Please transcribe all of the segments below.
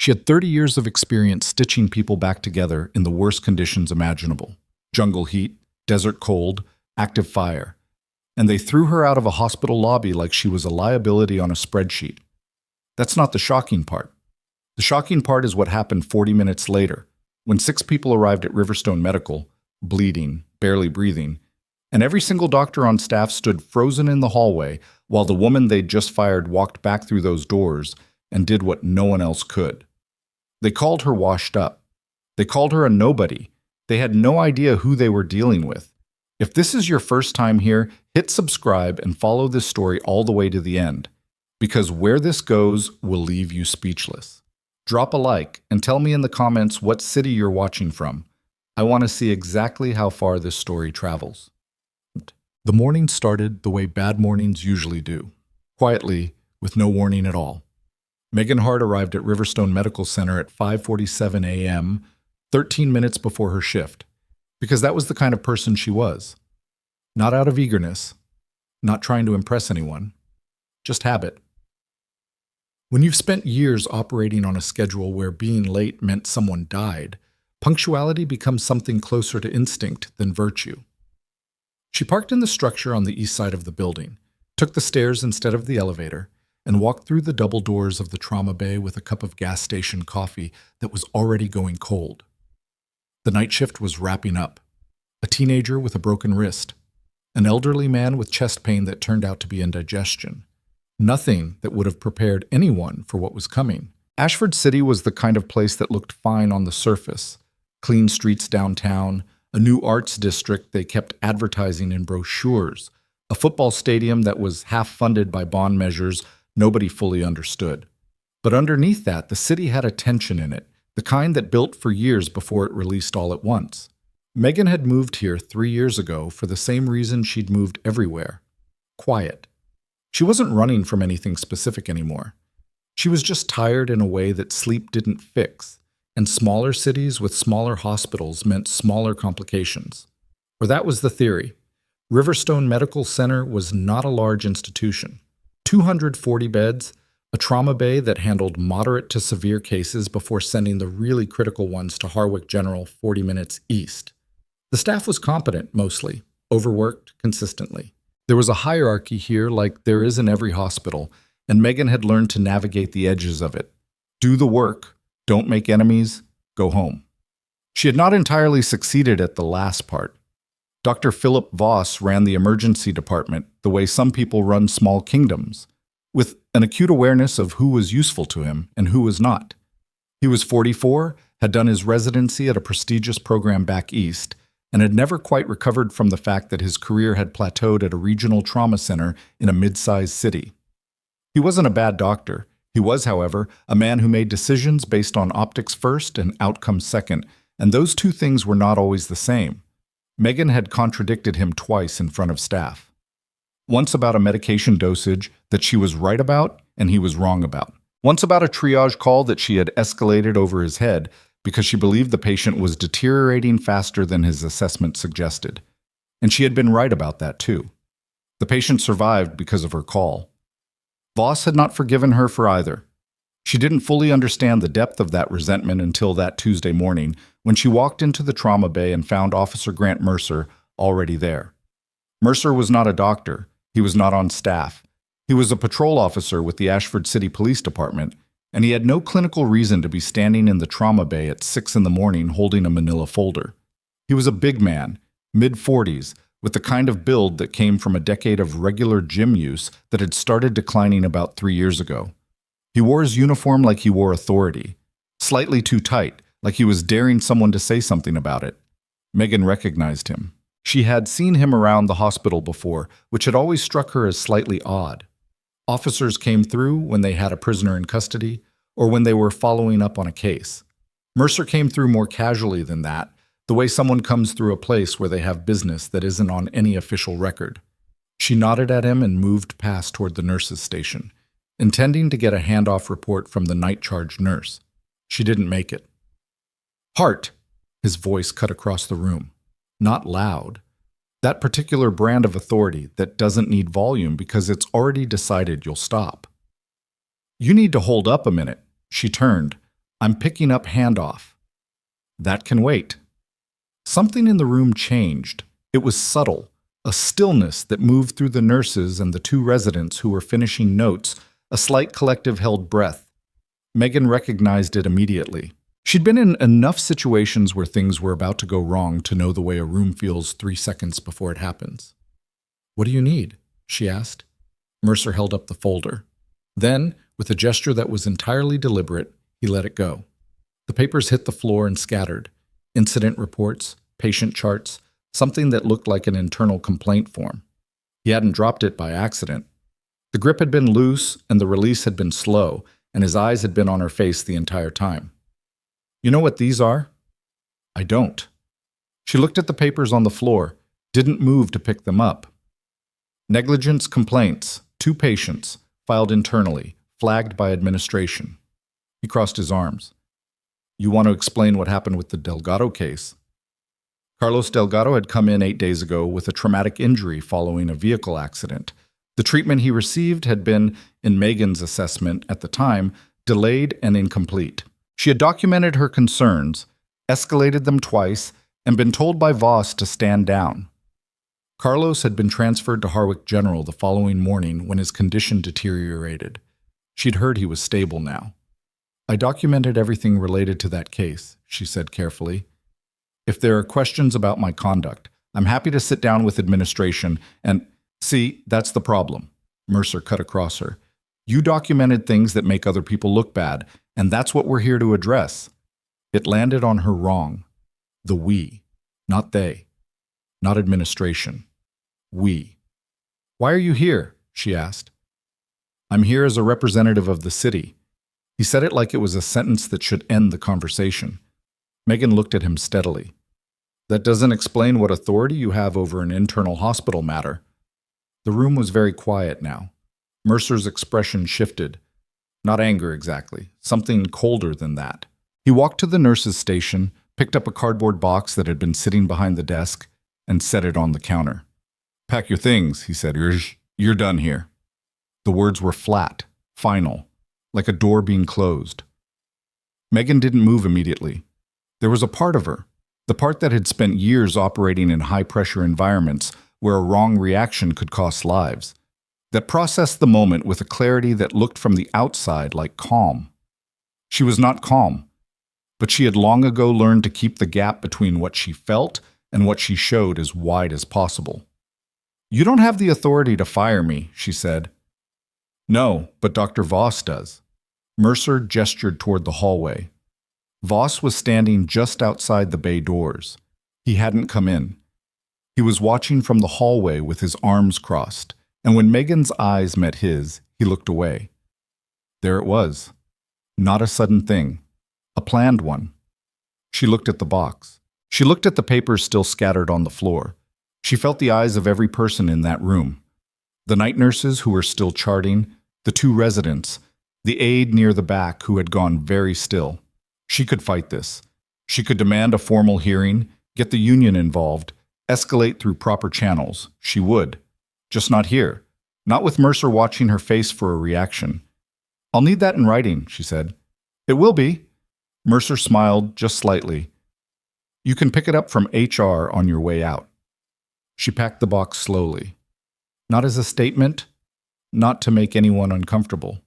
She had 30 years of experience stitching people back together in the worst conditions imaginable. Jungle heat, desert cold, active fire. And they threw her out of a hospital lobby like she was a liability on a spreadsheet. That's not the shocking part. The shocking part is what happened 40 minutes later, when 6 people arrived at Riverstone Medical, bleeding, barely breathing, and every single doctor on staff stood frozen in the hallway while the woman they'd just fired walked back through those doors and did what no one else could. They called her washed up. They called her a nobody. They had no idea who they were dealing with. If this is your first time here, hit subscribe and follow this story all the way to the end, because where this goes will leave you speechless. Drop a like and tell me in the comments what city you're watching from. I want to see exactly how far this story travels. The morning started the way bad mornings usually do, quietly, with no warning at all. Megan Hart arrived at Riverstone Medical Center at 5:47 a.m., 13 minutes before her shift, because that was the kind of person she was. Not out of eagerness, not trying to impress anyone, just habit. When you've spent years operating on a schedule where being late meant someone died, punctuality becomes something closer to instinct than virtue. She parked in the structure on the east side of the building, took the stairs instead of the elevator, and walked through the double doors of the trauma bay with a cup of gas station coffee that was already going cold. The night shift was wrapping up. A teenager with a broken wrist. An elderly man with chest pain that turned out to be indigestion. Nothing that would have prepared anyone for what was coming. Ashford City was the kind of place that looked fine on the surface. Clean streets downtown, a new arts district they kept advertising in brochures, a football stadium that was half funded by bond measures nobody fully understood. But underneath that, the city had a tension in it, the kind that built for years before it released all at once. Megan had moved here 3 years ago for the same reason she'd moved everywhere. Quiet. She wasn't running from anything specific anymore. She was just tired in a way that sleep didn't fix, and smaller cities with smaller hospitals meant smaller complications. Or that was the theory. Riverstone Medical Center was not a large institution. 240 beds, a trauma bay that handled moderate to severe cases before sending the really critical ones to Harwick General 40 minutes east. The staff was competent, mostly, overworked consistently. There was a hierarchy here like there is in every hospital, and Megan had learned to navigate the edges of it. Do the work, don't make enemies, go home. She had not entirely succeeded at the last part. Dr. Philip Voss ran the emergency department the way some people run small kingdoms, with an acute awareness of who was useful to him and who was not. He was 44, had done his residency at a prestigious program back east, and had never quite recovered from the fact that his career had plateaued at a regional trauma center in a mid-sized city. He wasn't a bad doctor. He was, however, a man who made decisions based on optics first and outcomes second, and those two things were not always the same. Megan had contradicted him twice in front of staff. Once about a medication dosage that she was right about and he was wrong about. Once about a triage call that she had escalated over his head because she believed the patient was deteriorating faster than his assessment suggested. And she had been right about that too. The patient survived because of her call. Voss had not forgiven her for either. She didn't fully understand the depth of that resentment until that Tuesday morning when she walked into the trauma bay and found Officer Grant Mercer already there. Mercer was not a doctor. He was not on staff. He was a patrol officer with the Ashford City Police Department, and he had no clinical reason to be standing in the trauma bay at 6 in the morning holding a manila folder. He was a big man, mid-40s, with the kind of build that came from a decade of regular gym use that had started declining about 3 years ago. He wore his uniform like he wore authority, slightly too tight, like he was daring someone to say something about it. Megan recognized him. She had seen him around the hospital before, which had always struck her as slightly odd. Officers came through when they had a prisoner in custody, or when they were following up on a case. Mercer came through more casually than that, the way someone comes through a place where they have business that isn't on any official record. She nodded at him and moved past toward the nurse's station, intending to get a handoff report from the night charge nurse. She didn't make it. "Hart!" His voice cut across the room. Not loud. That particular brand of authority that doesn't need volume because it's already decided you'll stop. "You need to hold up a minute." She turned. I'm picking up handoff. That can wait. Something in the room changed. It was subtle, a stillness that moved through the nurses and the two residents who were finishing notes, a slight collective held breath. Megan recognized it immediately. She'd been in enough situations where things were about to go wrong to know the way a room feels 3 seconds before it happens. "What do you need?" she asked. Mercer held up the folder. Then, with a gesture that was entirely deliberate, he let it go. The papers hit the floor and scattered. Incident reports, patient charts, something that looked like an internal complaint form. He hadn't dropped it by accident. The grip had been loose and the release had been slow, and his eyes had been on her face the entire time. "You know what these are?" "I don't." She looked at the papers on the floor, didn't move to pick them up. Negligence complaints, 2 patients, filed internally, flagged by administration. He crossed his arms. "You want to explain what happened with the Delgado case?" Carlos Delgado had come in 8 days ago with a traumatic injury following a vehicle accident. The treatment he received had been, in Megan's assessment at the time, delayed and incomplete. She had documented her concerns, escalated them twice, and been told by Voss to stand down. Carlos had been transferred to Harwick General the following morning when his condition deteriorated. She'd heard he was stable now. "I documented everything related to that case," she said carefully. "If there are questions about my conduct, I'm happy to sit down with administration and—" "See, that's the problem," Mercer cut across her. "You documented things that make other people look bad, and that's what we're here to address." It landed on her wrong. The we, not they. Not administration. We. "Why are you here?" she asked. "I'm here as a representative of the city." He said it like it was a sentence that should end the conversation. Megan looked at him steadily. "That doesn't explain what authority you have over an internal hospital matter." The room was very quiet now. Mercer's expression shifted. Not anger exactly, something colder than that. He walked to the nurse's station, picked up a cardboard box that had been sitting behind the desk, and set it on the counter. "Pack your things," he said. You're done here." The words were flat, final, like a door being closed. Megan didn't move immediately. There was a part of her, the part that had spent years operating in high-pressure environments where a wrong reaction could cost lives, that processed the moment with a clarity that looked from the outside like calm. She was not calm, but she had long ago learned to keep the gap between what she felt and what she showed as wide as possible. "You don't have the authority to fire me," she said. "No, but Dr. Voss does." Mercer gestured toward the hallway. Voss was standing just outside the bay doors. He hadn't come in. He was watching from the hallway with his arms crossed, and when Megan's eyes met his, he looked away. There it was. Not a sudden thing. A planned one. She looked at the box. She looked at the papers still scattered on the floor. She felt the eyes of every person in that room. The night nurses who were still charting, the 2 residents, the aide near the back who had gone very still. She could fight this. She could demand a formal hearing, get the union involved, escalate through proper channels. She would. Just not here. Not with Mercer watching her face for a reaction. "I'll need that in writing," she said. "It will be." Mercer smiled just slightly. "You can pick it up from HR on your way out." She packed the box slowly. Not as a statement, not to make anyone uncomfortable.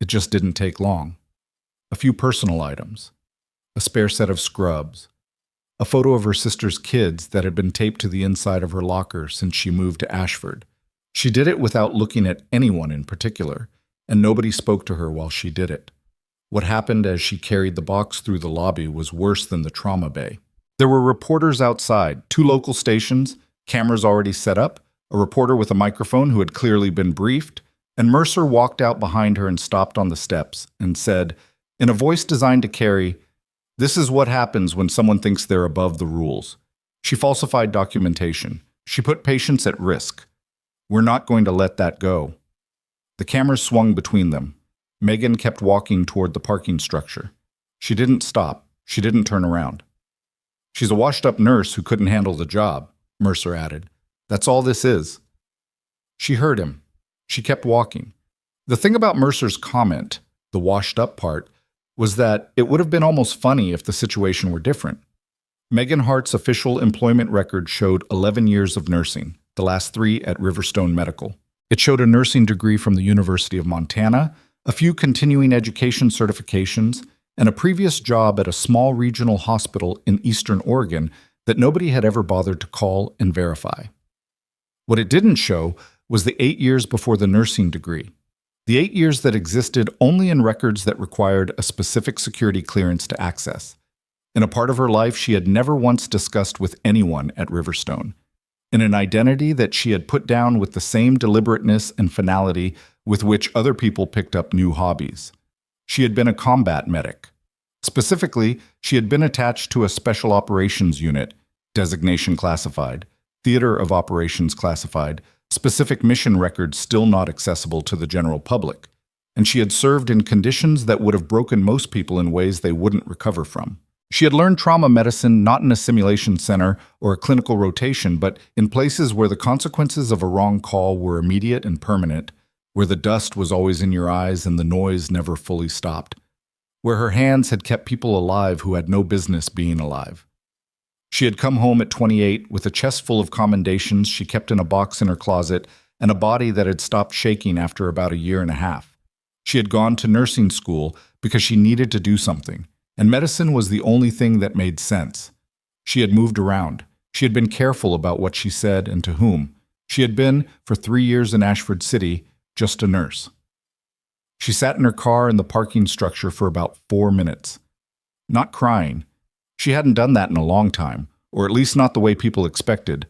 It just didn't take long. A few personal items. A spare set of scrubs. A photo of her sister's kids that had been taped to the inside of her locker since she moved to Ashford. She did it without looking at anyone in particular, and nobody spoke to her while she did it. What happened as she carried the box through the lobby was worse than the trauma bay. There were reporters outside, 2 local stations, cameras already set up, a reporter with a microphone who had clearly been briefed, and Mercer walked out behind her and stopped on the steps and said, in a voice designed to carry, "This is what happens when someone thinks they're above the rules." She falsified documentation. She put patients at risk. We're not going to let that go. The cameras swung between them. Megan kept walking toward the parking structure. She didn't stop. She didn't turn around. "She's a washed-up nurse who couldn't handle the job," Mercer added. "That's all this is." She heard him. She kept walking. The thing about Mercer's comment, the washed-up part, was that it would have been almost funny if the situation were different. Megan Hart's official employment record showed 11 years of nursing, the last 3 at Riverstone Medical. It showed a nursing degree from the University of Montana, a few continuing education certifications, and a previous job at a small regional hospital in Eastern Oregon that nobody had ever bothered to call and verify. What it didn't show was the 8 years before the nursing degree, the 8 years that existed only in records that required a specific security clearance to access, in a part of her life she had never once discussed with anyone at Riverstone, in an identity that she had put down with the same deliberateness and finality with which other people picked up new hobbies. She had been a combat medic. Specifically, she had been attached to a special operations unit, designation classified, theater of operations classified, specific mission records still not accessible to the general public, and she had served in conditions that would have broken most people in ways they wouldn't recover from. She had learned trauma medicine not in a simulation center or a clinical rotation, but in places where the consequences of a wrong call were immediate and permanent, where the dust was always in your eyes and the noise never fully stopped, where her hands had kept people alive who had no business being alive. She had come home at 28 with a chest full of commendations she kept in a box in her closet and a body that had stopped shaking after about a year and a half. She had gone to nursing school because she needed to do something, and medicine was the only thing that made sense. She had moved around. She had been careful about what she said and to whom. She had been, for 3 years in Ashford City, just a nurse. She sat in her car in the parking structure for about 4 minutes. Not crying. She hadn't done that in a long time, or at least not the way people expected.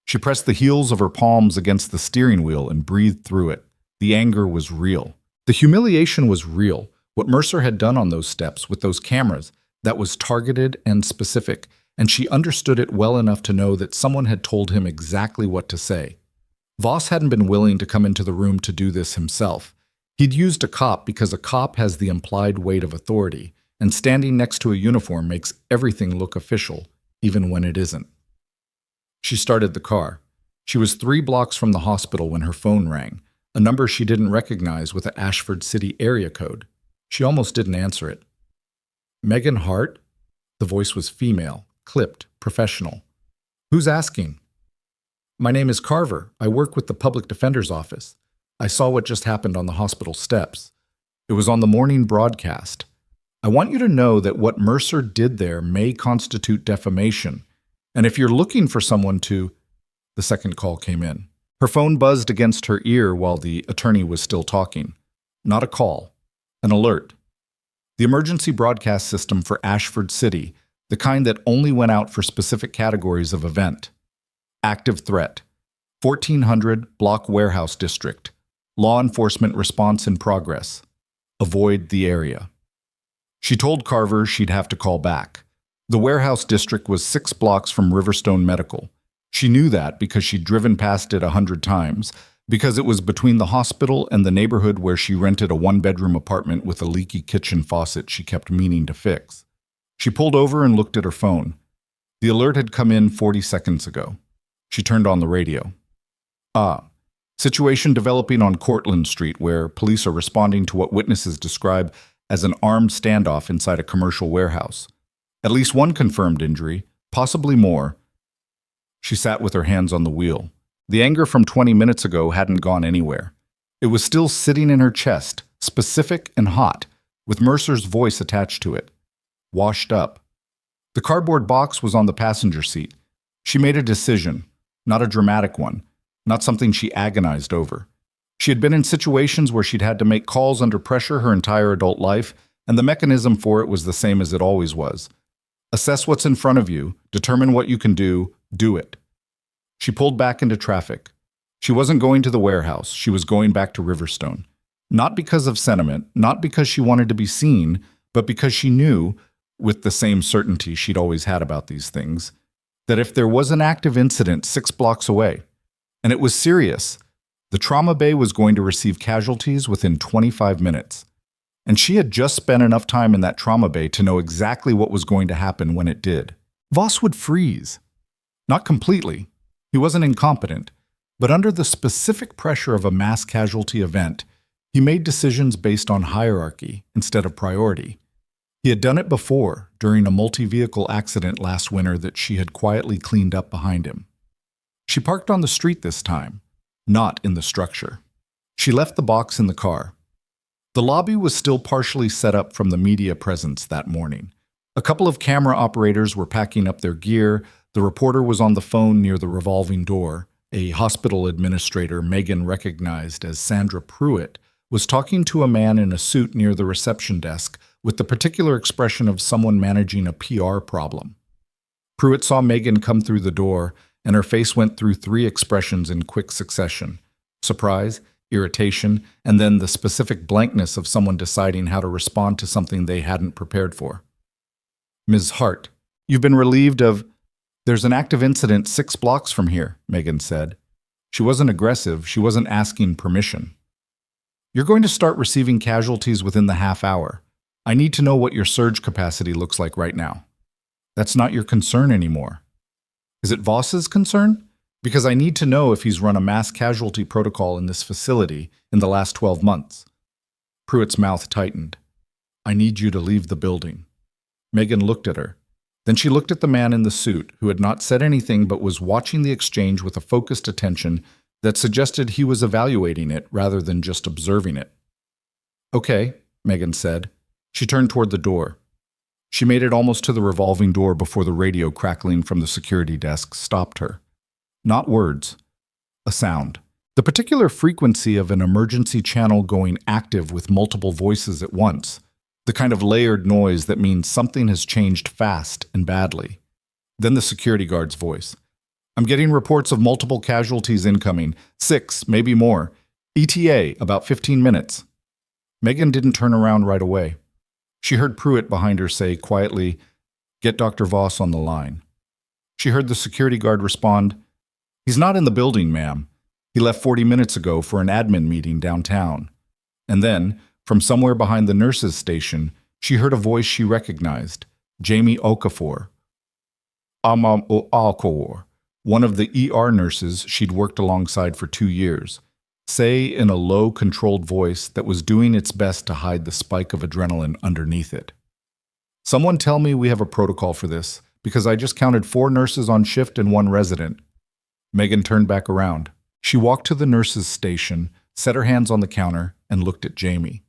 She pressed the heels of her palms against the steering wheel and breathed through it. The anger was real. The humiliation was real. What Mercer had done on those steps with those cameras, that was targeted and specific, and she understood it well enough to know that someone had told him exactly what to say. Voss hadn't been willing to come into the room to do this himself. He'd used a cop because a cop has the implied weight of authority, and standing next to a uniform makes everything look official, even when it isn't. She started the car. She was 3 blocks from the hospital when her phone rang, a number she didn't recognize with an Ashford City area code. She almost didn't answer it. Megan Hart? The voice was female, clipped, professional. Who's asking? My name is Carver. I work with the public defender's office. I saw what just happened on the hospital steps. It was on the morning broadcast. I want you to know that what Mercer did there may constitute defamation, and if you're looking for someone to... The second call came in. Her phone buzzed against her ear while the attorney was still talking. Not a call. An alert. The emergency broadcast system for Ashford City, the kind that only went out for specific categories of event. Active threat. 1400 Block Warehouse District. Law enforcement response in progress. Avoid the area. She told Carver she'd have to call back. The warehouse district was 6 blocks from Riverstone Medical. She knew that because she'd driven past it 100 times, because it was between the hospital and the neighborhood where she rented a 1-bedroom apartment with a leaky kitchen faucet she kept meaning to fix. She pulled over and looked at her phone. The alert had come in 40 seconds ago. She turned on the radio. Situation developing on Cortlandt Street, where police are responding to what witnesses describe as an armed standoff inside a commercial warehouse. At least one confirmed injury, possibly more. She sat with her hands on the wheel. The anger from 20 minutes ago hadn't gone anywhere. It was still sitting in her chest, specific and hot, with Mercer's voice attached to it. Washed up. The cardboard box was on the passenger seat. She made a decision, not a dramatic one, not something she agonized over. She had been in situations where she'd had to make calls under pressure her entire adult life, and the mechanism for it was the same as it always was. Assess what's in front of you, determine what you can do it. She pulled back into traffic. She wasn't going to the warehouse, she was going back to Riverstone. Not because of sentiment, not because she wanted to be seen, but because she knew, with the same certainty she'd always had about these things, that if there was an active incident 6 blocks away, and it was serious, the trauma bay was going to receive casualties within 25 minutes. And she had just spent enough time in that trauma bay to know exactly what was going to happen when it did. Voss would freeze. Not completely. He wasn't incompetent. But under the specific pressure of a mass casualty event, he made decisions based on hierarchy instead of priority. He had done it before, during a multi-vehicle accident last winter that she had quietly cleaned up behind him. She parked on the street this time, not in the structure. She left the box in the car. The lobby was still partially set up from the media presence that morning. A couple of camera operators were packing up their gear. The reporter was on the phone near the revolving door. A hospital administrator Megan recognized as Sandra Pruitt was talking to a man in a suit near the reception desk with the particular expression of someone managing a PR problem. Pruitt saw Megan come through the door, and her face went through 3 expressions in quick succession: surprise, irritation, and then the specific blankness of someone deciding how to respond to something they hadn't prepared for. "Ms. Hart, you've been relieved of—" "There's an active incident 6 blocks from here," Megan said. She wasn't aggressive, she wasn't asking permission. "You're going to start receiving casualties within the half hour. I need to know what your surge capacity looks like right now." "That's not your concern anymore." "Is it Voss's concern? Because I need to know if he's run a mass casualty protocol in this facility in the last 12 months. Pruitt's mouth tightened. "I need you to leave the building." Megan looked at her. Then she looked at the man in the suit, who had not said anything but was watching the exchange with a focused attention that suggested he was evaluating it rather than just observing it. "Okay," Megan said. She turned toward the door. She made it almost to the revolving door before the radio crackling from the security desk stopped her. Not words, a sound. The particular frequency of an emergency channel going active with multiple voices at once. The kind of layered noise that means something has changed fast and badly. Then the security guard's voice. "I'm getting reports of multiple casualties incoming. 6, maybe more. ETA, about 15 minutes. Megan didn't turn around right away. She heard Pruitt behind her say quietly, "Get Dr. Voss on the line." She heard the security guard respond, "He's not in the building, ma'am. He left 40 minutes ago for an admin meeting downtown." And then, from somewhere behind the nurses' station, she heard a voice she recognized, Jamie Okafor. Okafor, one of the ER nurses she'd worked alongside for 2 years, say in a low, controlled voice that was doing its best to hide the spike of adrenaline underneath it. "Someone tell me we have a protocol for this, because I just counted 4 nurses on shift and 1 resident." Megan turned back around. She walked to the nurses' station, set her hands on the counter, and looked at Jamie.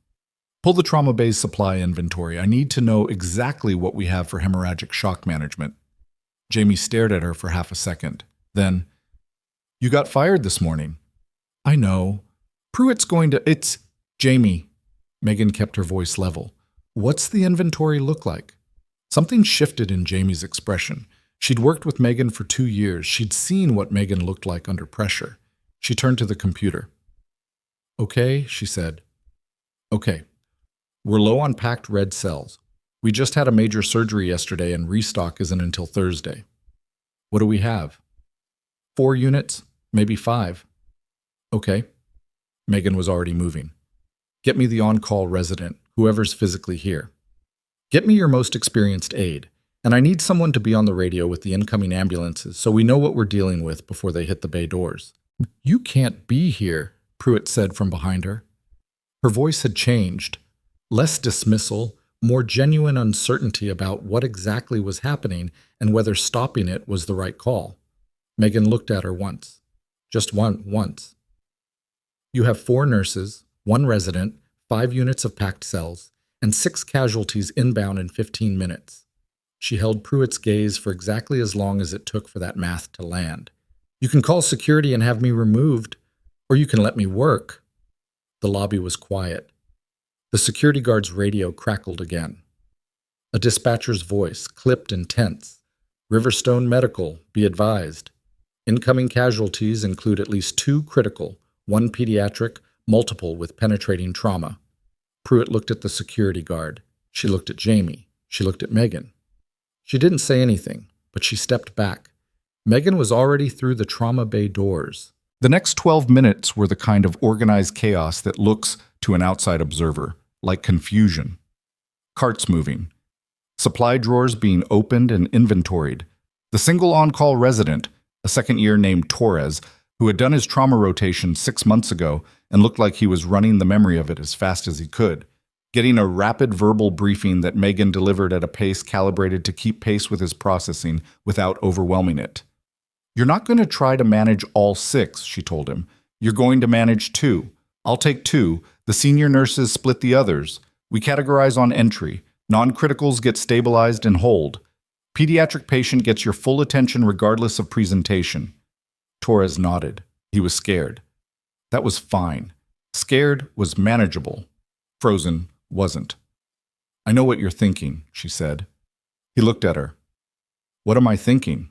"Pull the trauma bay's supply inventory. I need to know exactly what we have for hemorrhagic shock management." Jamie stared at her for half a second. Then, "You got fired this morning." "I know. Pruitt's going to—" "It's Jamie." Megan kept her voice level. "What's the inventory look like?" Something shifted in Jamie's expression. She'd worked with Megan for 2 years. She'd seen what Megan looked like under pressure. She turned to the computer. "Okay," she said. "Okay. We're low on packed red cells. We just had a major surgery yesterday and restock isn't until Thursday. What do we have?" 4 units, maybe 5. "Okay." Megan was already moving. "Get me the on-call resident, whoever's physically here. Get me your most experienced aide, and I need someone to be on the radio with the incoming ambulances so we know what we're dealing with before they hit the bay doors." "You can't be here," Pruitt said from behind her. Her voice had changed. Less dismissal, more genuine uncertainty about what exactly was happening and whether stopping it was the right call. Megan looked at her once. Just once. "You have 4 nurses, 1 resident, 5 units of packed cells, and 6 casualties inbound in 15 minutes. She held Pruitt's gaze for exactly as long as it took for that math to land. "You can call security and have me removed, or you can let me work." The lobby was quiet. The security guard's radio crackled again. A dispatcher's voice, clipped and tense. "Riverstone Medical, be advised. Incoming casualties include at least 2 critical, 1 pediatric, multiple with penetrating trauma." Pruitt looked at the security guard. She looked at Jamie. She looked at Megan. She didn't say anything, but she stepped back. Megan was already through the trauma bay doors. The next 12 minutes were the kind of organized chaos that looks, to an outside observer, like confusion. Carts moving. Supply drawers being opened and inventoried. The single on-call resident, a second-year named Torres, who had done his trauma rotation 6 months ago and looked like he was running the memory of it as fast as he could, getting a rapid verbal briefing that Megan delivered at a pace calibrated to keep pace with his processing without overwhelming it. "You're not going to try to manage all 6, she told him. "You're going to manage 2. I'll take 2. The senior nurses split the others. We categorize on entry. Non-criticals get stabilized and hold. Pediatric patient gets your full attention regardless of presentation." Torres nodded. He was scared. That was fine. Scared was manageable. Frozen wasn't. "I know what you're thinking," she said. He looked at her. "What am I thinking?"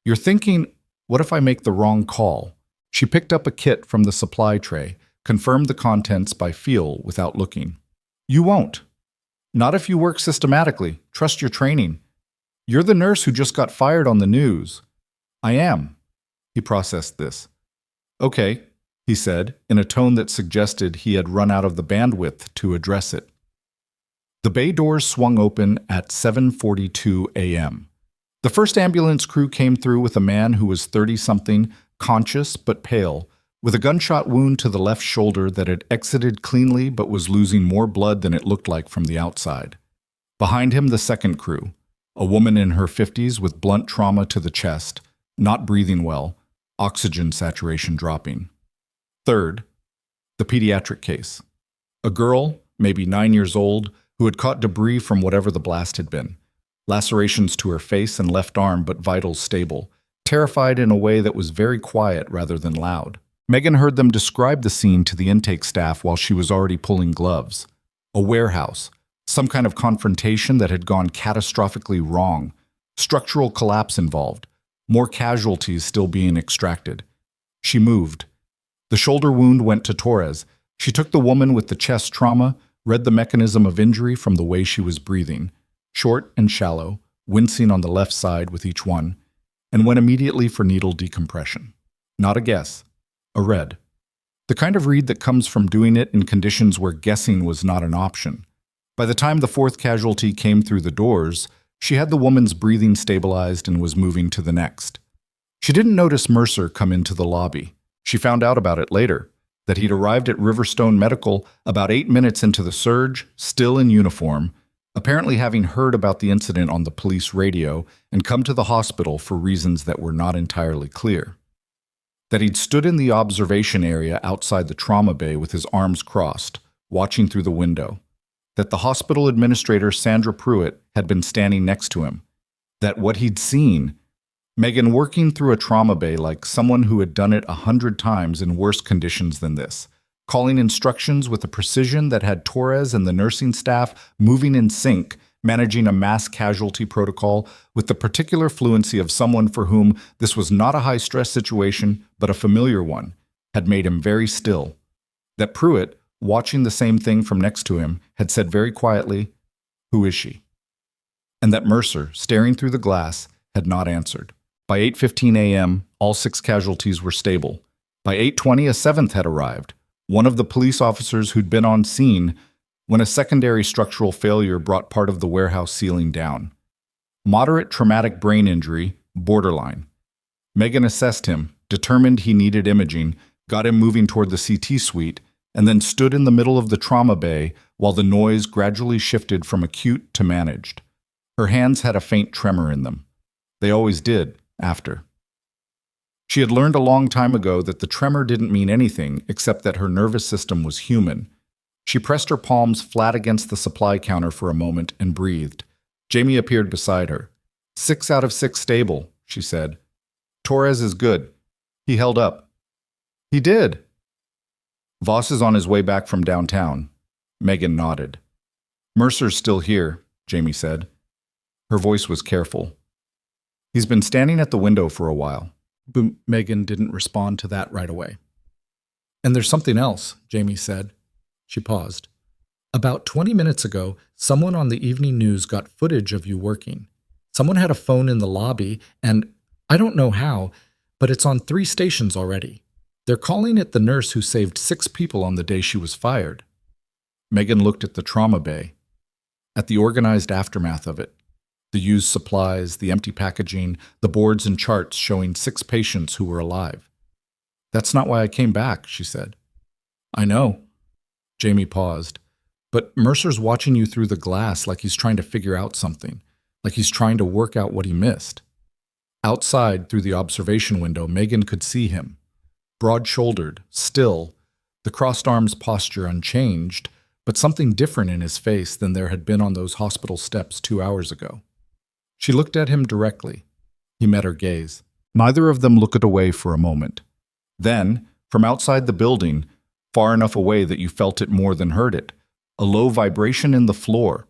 "You're thinking, what if I make the wrong call?" She picked up a kit from the supply tray, confirmed the contents by feel without looking. "You won't. Not if you work systematically. Trust your training. You're the nurse who just got fired on the news." "I am." He processed this. "Okay," he said, in a tone that suggested he had run out of the bandwidth to address it. The bay doors swung open at 7:42 a.m. The first ambulance crew came through with a man who was 30-something, conscious but pale, with a gunshot wound to the left shoulder that had exited cleanly but was losing more blood than it looked like from the outside. Behind him, the second crew, a woman in her 50s with blunt trauma to the chest, not breathing well, oxygen saturation dropping. Third, the pediatric case. A girl, maybe 9 years old, who had caught debris from whatever the blast had been. Lacerations to her face and left arm, but vitals stable. Terrified in a way that was very quiet rather than loud. Megan heard them describe the scene to the intake staff while she was already pulling gloves. A warehouse. Some kind of confrontation that had gone catastrophically wrong. Structural collapse involved. More casualties still being extracted. She moved. The shoulder wound went to Torres. She took the woman with the chest trauma, read the mechanism of injury from the way she was breathing. Short and shallow, wincing on the left side with each one, and went immediately for needle decompression. Not a guess. A read. The kind of read that comes from doing it in conditions where guessing was not an option. By the time the fourth casualty came through the doors, she had the woman's breathing stabilized and was moving to the next. She didn't notice Mercer come into the lobby. She found out about it later, that he'd arrived at Riverstone Medical about 8 minutes into the surge, still in uniform, apparently having heard about the incident on the police radio and come to the hospital for reasons that were not entirely clear. That he'd stood in the observation area outside the trauma bay with his arms crossed, watching through the window. That the hospital administrator, Sandra Pruitt, had been standing next to him. That what he'd seen, Megan working through a trauma bay like someone who had done it 100 times in worse conditions than this, calling instructions with a precision that had Torres and the nursing staff moving in sync, managing a mass-casualty protocol with the particular fluency of someone for whom this was not a high-stress situation, but a familiar one, had made him very still. That Pruitt, watching the same thing from next to him, had said very quietly, "Who is she?" And that Mercer, staring through the glass, had not answered. By 8:15 a.m., all 6 casualties were stable. By 8:20, a 7th had arrived, one of the police officers who'd been on scene when a secondary structural failure brought part of the warehouse ceiling down. Moderate traumatic brain injury, borderline. Megan assessed him, determined he needed imaging, got him moving toward the CT suite, and then stood in the middle of the trauma bay while the noise gradually shifted from acute to managed. Her hands had a faint tremor in them. They always did, after. She had learned a long time ago that the tremor didn't mean anything except that her nervous system was human. She pressed her palms flat against the supply counter for a moment and breathed. Jamie appeared beside her. 6 out of 6 stable, she said. Torres is good. He held up. He did. Voss is on his way back from downtown. Megan nodded. Mercer's still here, Jamie said. Her voice was careful. He's been standing at the window for a while. But Megan didn't respond to that right away. And there's something else, Jamie said. She paused. About 20 minutes ago, someone on the evening news got footage of you working. Someone had a phone in the lobby, and I don't know how, but it's on 3 stations already. They're calling it the nurse who saved 6 people on the day she was fired. Megan looked at the trauma bay, at the organized aftermath of it. The used supplies, the empty packaging, the boards and charts showing 6 patients who were alive. That's not why I came back, she said. I know. Jamie paused. But Mercer's watching you through the glass like he's trying to figure out something, like he's trying to work out what he missed. Outside, through the observation window, Megan could see him. Broad-shouldered, still, the crossed arms posture unchanged, but something different in his face than there had been on those hospital steps 2 hours ago. She looked at him directly. He met her gaze. Neither of them looked away for a moment. Then, from outside the building, far enough away that you felt it more than heard it, a low vibration in the floor.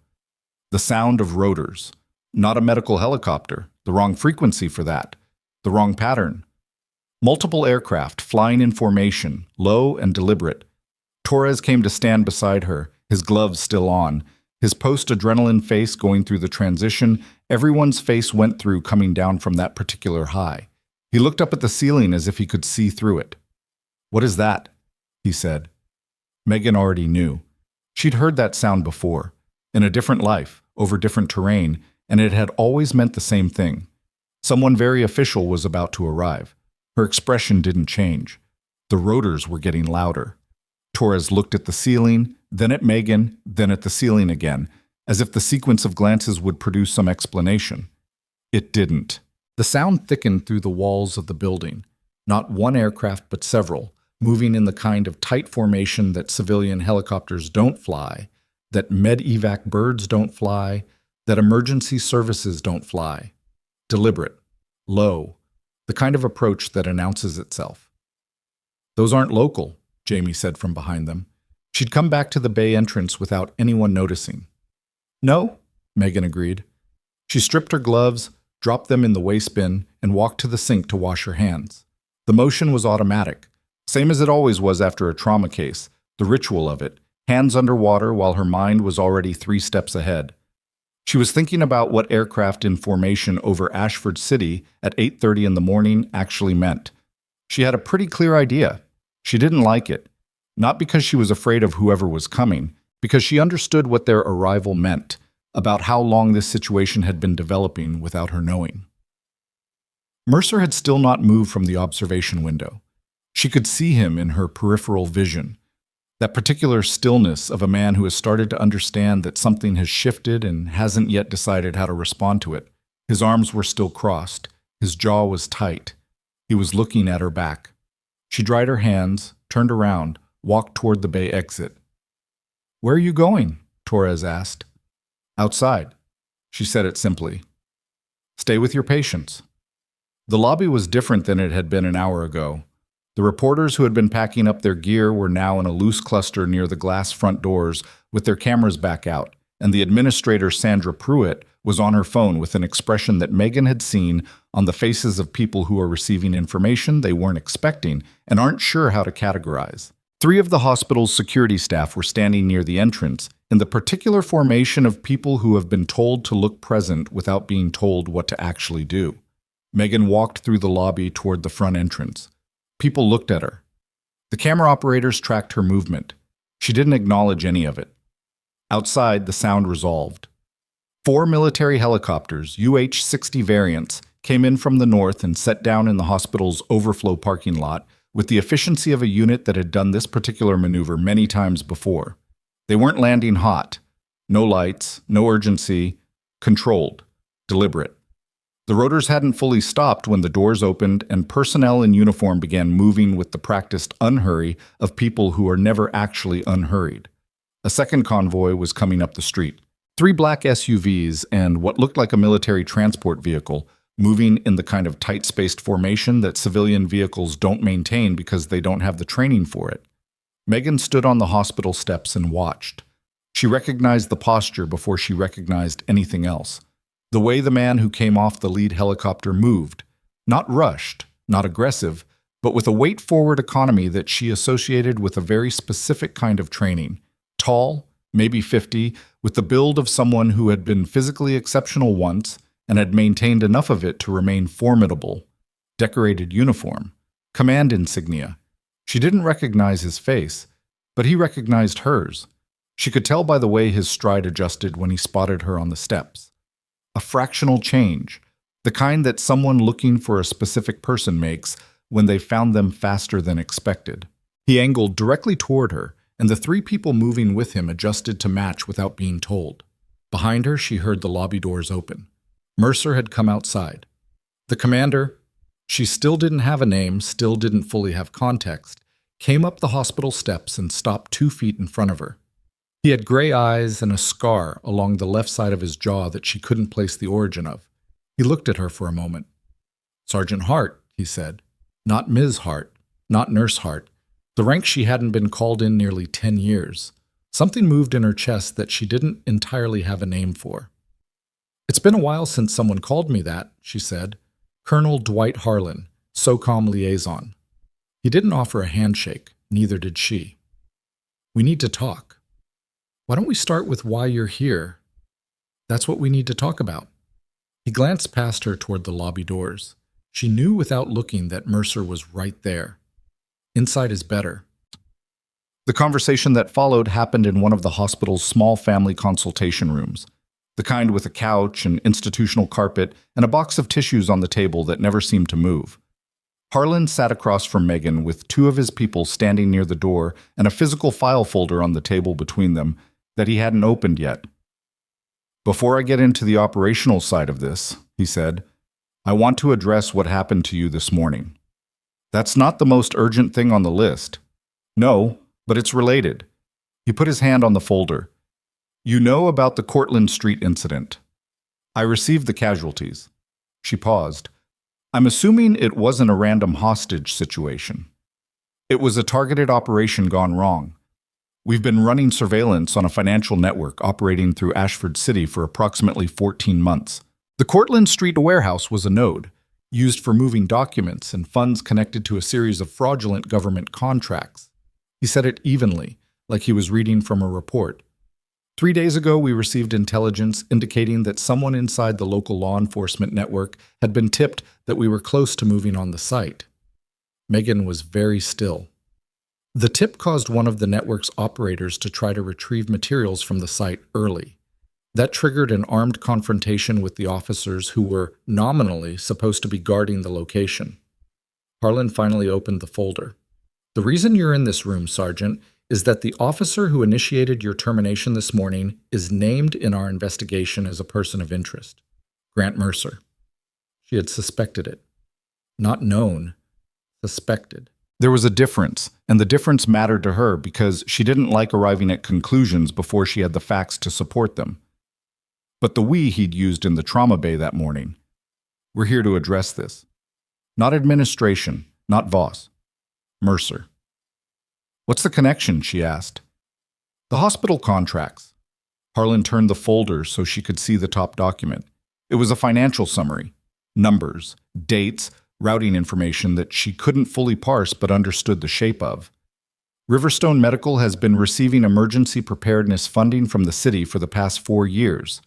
The sound of rotors. Not a medical helicopter, the wrong frequency for that, the wrong pattern. Multiple aircraft flying in formation, low and deliberate. Torres came to stand beside her, his gloves still on, his post-adrenaline face going through the transition everyone's face went through coming down from that particular high. He looked up at the ceiling as if he could see through it. "What is that?" he said. Megan already knew. She'd heard that sound before, in a different life, over different terrain, and it had always meant the same thing. Someone very official was about to arrive. Her expression didn't change. The rotors were getting louder. Torres looked at the ceiling, then at Megan, then at the ceiling again, as if the sequence of glances would produce some explanation. It didn't. The sound thickened through the walls of the building. Not one aircraft, but several, moving in the kind of tight formation that civilian helicopters don't fly, that med-evac birds don't fly, that emergency services don't fly. Deliberate, low, the kind of approach that announces itself. "Those aren't local," Jamie said from behind them. She'd come back to the bay entrance without anyone noticing. "No," Megan agreed. She stripped her gloves, dropped them in the waste bin, and walked to the sink to wash her hands. The motion was automatic, same as it always was after a trauma case, the ritual of it, hands underwater while her mind was already 3 steps ahead. She was thinking about what aircraft in formation over Ashford City at 8:30 in the morning actually meant. She had a pretty clear idea. She didn't like it. Not because she was afraid of whoever was coming, because she understood what their arrival meant, about how long this situation had been developing without her knowing. Mercer had still not moved from the observation window. She could see him in her peripheral vision, that particular stillness of a man who has started to understand that something has shifted and hasn't yet decided how to respond to it. His arms were still crossed. His jaw was tight. He was looking at her back. She dried her hands, turned around, walked toward the bay exit. "Where are you going?" Torres asked. "Outside." She said it simply. "Stay with your patients." The lobby was different than it had been an hour ago. The reporters who had been packing up their gear were now in a loose cluster near the glass front doors with their cameras back out, and the administrator, Sandra Pruitt, was on her phone with an expression that Megan had seen on the faces of people who are receiving information they weren't expecting and aren't sure how to categorize. 3 of the hospital's security staff were standing near the entrance, in the particular formation of people who have been told to look present without being told what to actually do. Megan walked through the lobby toward the front entrance. People looked at her. The camera operators tracked her movement. She didn't acknowledge any of it. Outside, the sound resolved. 4 military helicopters, UH-60 variants, came in from the north and set down in the hospital's overflow parking lot with the efficiency of a unit that had done this particular maneuver many times before. They weren't landing hot. No lights, no urgency, controlled, deliberate. The rotors hadn't fully stopped when the doors opened and personnel in uniform began moving with the practiced unhurry of people who are never actually unhurried. A second convoy was coming up the street. 3 black SUVs and what looked like a military transport vehicle, moving in the kind of tight-spaced formation that civilian vehicles don't maintain because they don't have the training for it. Megan stood on the hospital steps and watched. She recognized the posture before she recognized anything else. The way the man who came off the lead helicopter moved, not rushed, not aggressive, but with a weight-forward economy that she associated with a very specific kind of training. Tall, maybe 50, with the build of someone who had been physically exceptional once and had maintained enough of it to remain formidable. Decorated uniform, command insignia. She didn't recognize his face, but he recognized hers. She could tell by the way his stride adjusted when he spotted her on the steps. A fractional change, the kind that someone looking for a specific person makes when they found them faster than expected. He angled directly toward her, and the three people moving with him adjusted to match without being told. Behind her, she heard the lobby doors open. Mercer had come outside. The commander, she still didn't have a name, still didn't fully have context, came up the hospital steps and stopped 2 feet in front of her. He had gray eyes and a scar along the left side of his jaw that she couldn't place the origin of. He looked at her for a moment. "Sergeant Hart," he said. Not Ms. Hart, not Nurse Hart. The rank she hadn't been called in nearly 10 years. Something moved in her chest that she didn't entirely have a name for. "It's been a while since someone called me that," she said. "Colonel Dwight Harlan, SOCOM liaison." He didn't offer a handshake, neither did she. "We need to talk." "Why don't we start with why you're here?" "That's what we need to talk about." He glanced past her toward the lobby doors. She knew without looking that Mercer was right there. Inside is better. The conversation that followed happened in one of the hospital's small family consultation rooms, the kind with a couch, an institutional carpet, and a box of tissues on the table that never seemed to move. Harlan sat across from Megan with 2 of his people standing near the door and a physical file folder on the table between them that he hadn't opened yet. "Before I get into the operational side of this," he said, "I want to address what happened to you this morning. That's not the most urgent thing on the list. No, but it's related." He put his hand on the folder. "You know about the Cortlandt Street incident. I received the casualties." She paused. "I'm assuming it wasn't a random hostage situation. It was a targeted operation gone wrong. We've been running surveillance on a financial network operating through Ashford City for approximately 14 months. The Cortlandt Street warehouse was a node, used for moving documents and funds connected to a series of fraudulent government contracts." He said it evenly, like he was reading from a report. 3 days ago, we received intelligence indicating that someone inside the local law enforcement network had been tipped that we were close to moving on the site. Megan was very still. The tip caused one of the network's operators to try to retrieve materials from the site early. That triggered an armed confrontation with the officers who were nominally supposed to be guarding the location. Harlan finally opened the folder. "The reason you're in this room, Sergeant, is that the officer who initiated your termination this morning is named in our investigation as a person of interest. Grant Mercer." She had suspected it. Not known, suspected. There was a difference, and the difference mattered to her because she didn't like arriving at conclusions before she had the facts to support them. But the "we" he'd used in the trauma bay that morning. "We're here to address this. Not administration, not Voss. Mercer." "What's the connection?" she asked. "The hospital contracts." Harlan turned the folder so she could see the top document. It was a financial summary. Numbers, dates, routing information that she couldn't fully parse but understood the shape of. Riverstone Medical has been receiving emergency preparedness funding from the city for the past 4 years.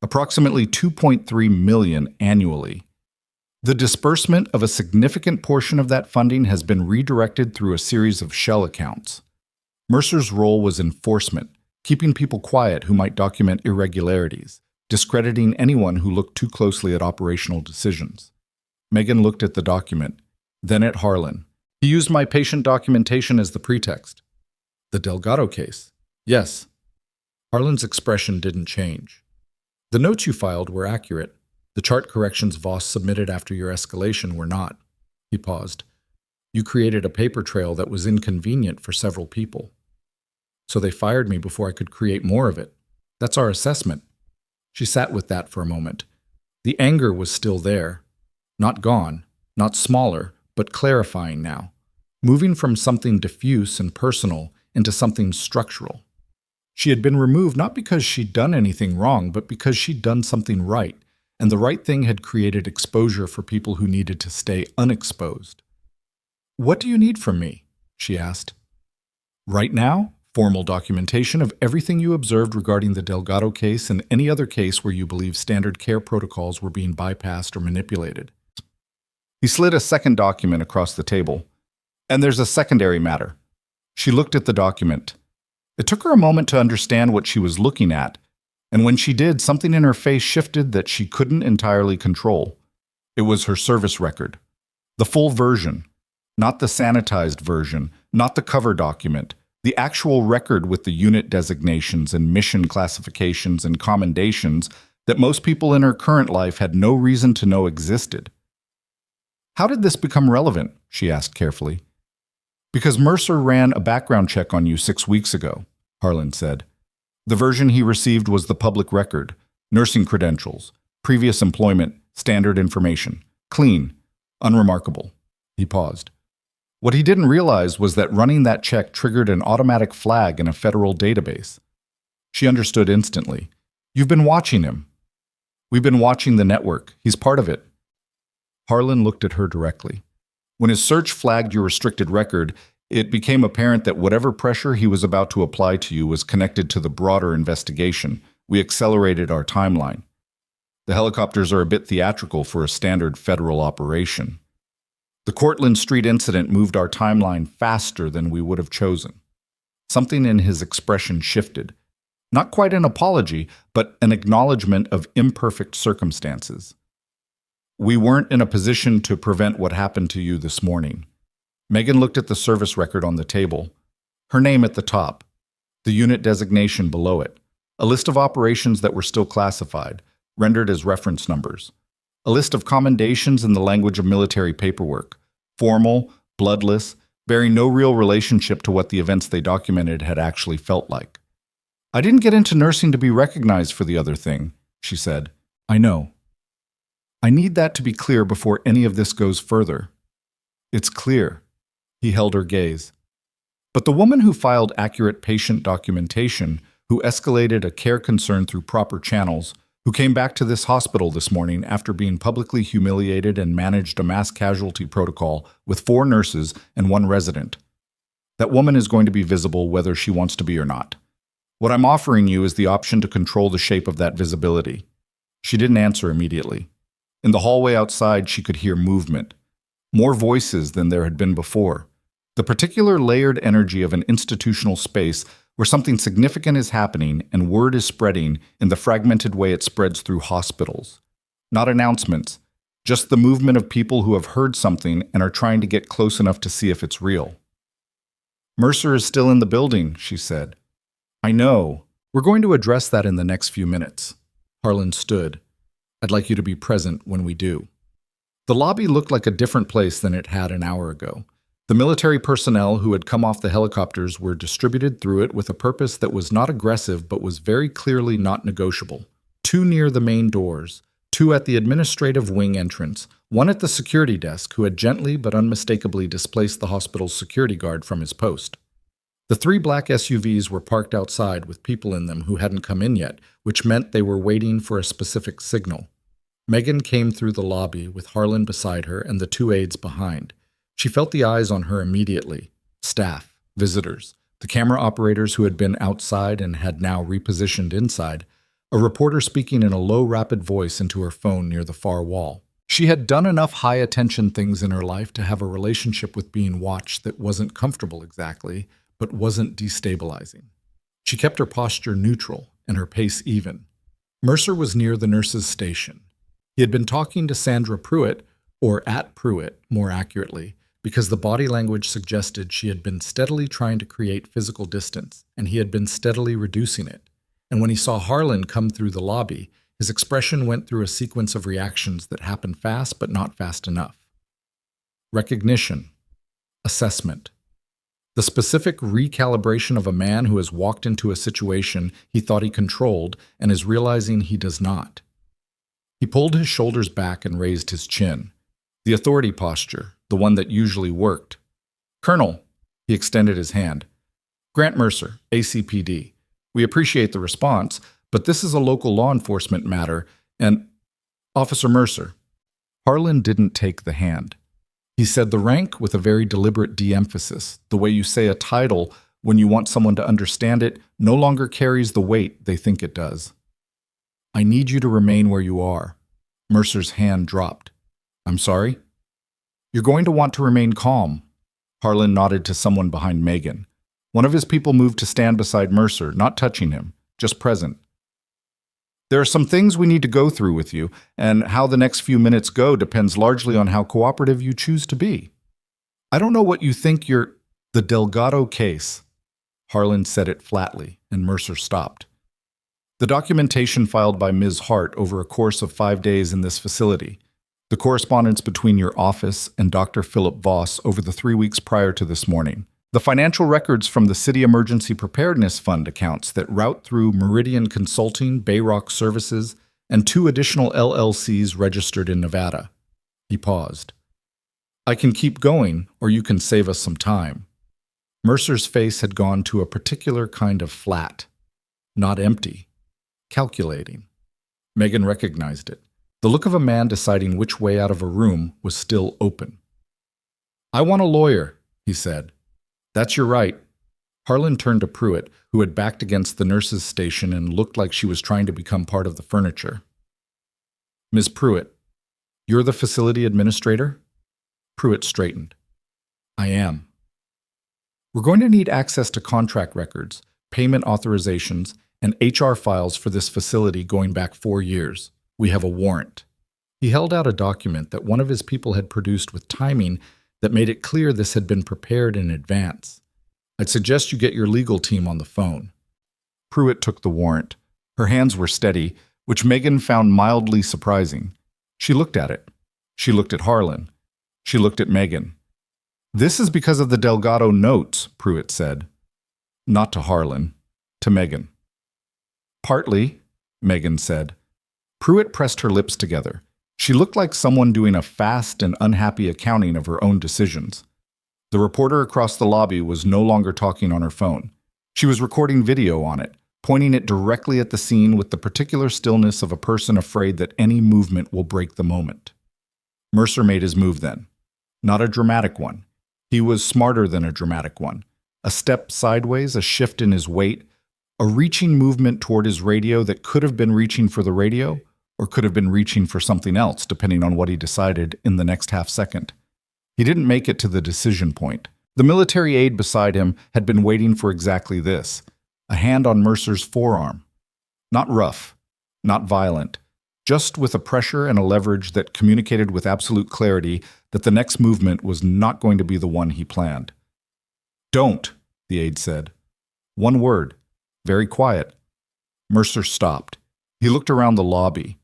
Approximately $2.3 million annually. The disbursement of a significant portion of that funding has been redirected through a series of shell accounts. Mercer's role was enforcement, keeping people quiet who might document irregularities, discrediting anyone who looked too closely at operational decisions. Megan looked at the document, then at Harlan. "He used my patient documentation as the pretext." "The Delgado case?" "Yes." Harlan's expression didn't change. "The notes you filed were accurate. The chart corrections Voss submitted after your escalation were not." He paused. "You created a paper trail that was inconvenient for several people. So they fired me before I could create more of it. That's our assessment." She sat with that for a moment. The anger was still there. Not gone, not smaller, but clarifying now. Moving from something diffuse and personal into something structural. She had been removed not because she'd done anything wrong, but because she'd done something right, and the right thing had created exposure for people who needed to stay unexposed. "What do you need from me?" she asked. "Right now, formal documentation of everything you observed regarding the Delgado case and any other case where you believe standard care protocols were being bypassed or manipulated." He slid a second document across the table. "And there's a secondary matter." She looked at the document. It took her a moment to understand what she was looking at, and when she did, something in her face shifted that she couldn't entirely control. It was her service record. The full version, not the sanitized version, not the cover document, The actual record with the unit designations and mission classifications and commendations that most people in her current life had no reason to know existed. How did this become relevant? She asked carefully. Because Mercer ran a background check on you 6 weeks ago, Harlan said. The version he received was the public record, nursing credentials, previous employment, standard information, clean, unremarkable. He paused. What he didn't realize was that running that check triggered an automatic flag in a federal database. She understood instantly. You've been watching him. We've been watching the network. He's part of it. Harlan looked at her directly. When his search flagged your restricted record, it became apparent that whatever pressure he was about to apply to you was connected to the broader investigation. We accelerated our timeline. The helicopters are a bit theatrical for a standard federal operation. The Cortlandt Street incident moved our timeline faster than we would have chosen. Something in his expression shifted. Not quite an apology, but an acknowledgement of imperfect circumstances. We weren't in a position to prevent what happened to you this morning. Megan looked at the service record on the table. Her name at the top, the unit designation below it, a list of operations that were still classified, rendered as reference numbers, a list of commendations in the language of military paperwork, formal, bloodless, bearing no real relationship to what the events they documented had actually felt like. I didn't get into nursing to be recognized for the other thing, she said. I know. I need that to be clear before any of this goes further. It's clear. He held her gaze. But the woman who filed accurate patient documentation, who escalated a care concern through proper channels, who came back to this hospital this morning after being publicly humiliated and managed a mass casualty protocol with 4 nurses and 1 resident. That woman is going to be visible whether she wants to be or not. What I'm offering you is the option to control the shape of that visibility. She didn't answer immediately. In the hallway outside, she could hear movement. More voices than there had been before. The particular layered energy of an institutional space where something significant is happening and word is spreading in the fragmented way it spreads through hospitals. Not announcements, just the movement of people who have heard something and are trying to get close enough to see if it's real. Mercer is still in the building, she said. I know. We're going to address that in the next few minutes. Harlan stood. I'd like you to be present when we do. The lobby looked like a different place than it had an hour ago. The military personnel who had come off the helicopters were distributed through it with a purpose that was not aggressive but was very clearly not negotiable. 2 near the main doors, 2 at the administrative wing entrance, 1 at the security desk who had gently but unmistakably displaced the hospital's security guard from his post. The 3 black SUVs were parked outside with people in them who hadn't come in yet, which meant they were waiting for a specific signal. Megan came through the lobby with Harlan beside her and the 2 aides behind. She felt the eyes on her immediately. Staff, visitors, the camera operators who had been outside and had now repositioned inside, a reporter speaking in a low, rapid voice into her phone near the far wall. She had done enough high-attention things in her life to have a relationship with being watched that wasn't comfortable exactly, but wasn't destabilizing. She kept her posture neutral and her pace even. Mercer was near the nurse's station. He had been talking to Sandra Pruitt, or at Pruitt, more accurately, because the body language suggested she had been steadily trying to create physical distance, and he had been steadily reducing it. And when he saw Harlan come through the lobby, his expression went through a sequence of reactions that happened fast but not fast enough. Recognition. Assessment. The specific recalibration of a man who has walked into a situation he thought he controlled and is realizing he does not. He pulled his shoulders back and raised his chin. The authority posture, the one that usually worked. Colonel, he extended his hand. Grant Mercer, ACPD. We appreciate the response, but this is a local law enforcement matter, and Officer Mercer. Harlan didn't take the hand. He said the rank with a very deliberate de-emphasis, the way you say a title when you want someone to understand it no longer carries the weight they think it does. I need you to remain where you are. Mercer's hand dropped. I'm sorry? You're going to want to remain calm. Harlan nodded to someone behind Megan. One of his people moved to stand beside Mercer, not touching him, just present. There are some things we need to go through with you, and how the next few minutes go depends largely on how cooperative you choose to be. I don't know what you think the Delgado case. Harlan said it flatly, and Mercer stopped. The documentation filed by Ms. Hart over a course of 5 days in this facility. The correspondence between your office and Dr. Philip Voss over the 3 weeks prior to this morning. The financial records from the City Emergency Preparedness Fund accounts that route through Meridian Consulting, Bayrock Services, and 2 additional LLCs registered in Nevada. He paused. I can keep going, or you can save us some time. Mercer's face had gone to a particular kind of flat. Not empty. Calculating. Megan recognized it. The look of a man deciding which way out of a room was still open. I want a lawyer, he said. That's your right. Harlan turned to Pruitt, who had backed against the nurse's station and looked like she was trying to become part of the furniture. Ms. Pruitt, you're the facility administrator? Pruitt straightened. I am. We're going to need access to contract records, payment authorizations, and HR files for this facility going back 4 years. We have a warrant. He held out a document that one of his people had produced with timing that made it clear this had been prepared in advance. I'd suggest you get your legal team on the phone. Pruitt took the warrant. Her hands were steady, which Megan found mildly surprising. She looked at it. She looked at Harlan. She looked at Megan. This is because of the Delgado notes, Pruitt said. Not to Harlan, to Megan. Partly, Megan said. Pruitt pressed her lips together. She looked like someone doing a fast and unhappy accounting of her own decisions. The reporter across the lobby was no longer talking on her phone. She was recording video on it, pointing it directly at the scene with the particular stillness of a person afraid that any movement will break the moment. Mercer made his move then. Not a dramatic one. He was smarter than a dramatic one. A step sideways, a shift in his weight, a reaching movement toward his radio that could have been reaching for the radio, or could have been reaching for something else, depending on what he decided in the next half second. He didn't make it to the decision point. The military aide beside him had been waiting for exactly this, a hand on Mercer's forearm. Not rough, not violent, just with a pressure and a leverage that communicated with absolute clarity that the next movement was not going to be the one he planned. Don't, the aide said. One word, very quiet. Mercer stopped. He looked around the lobby,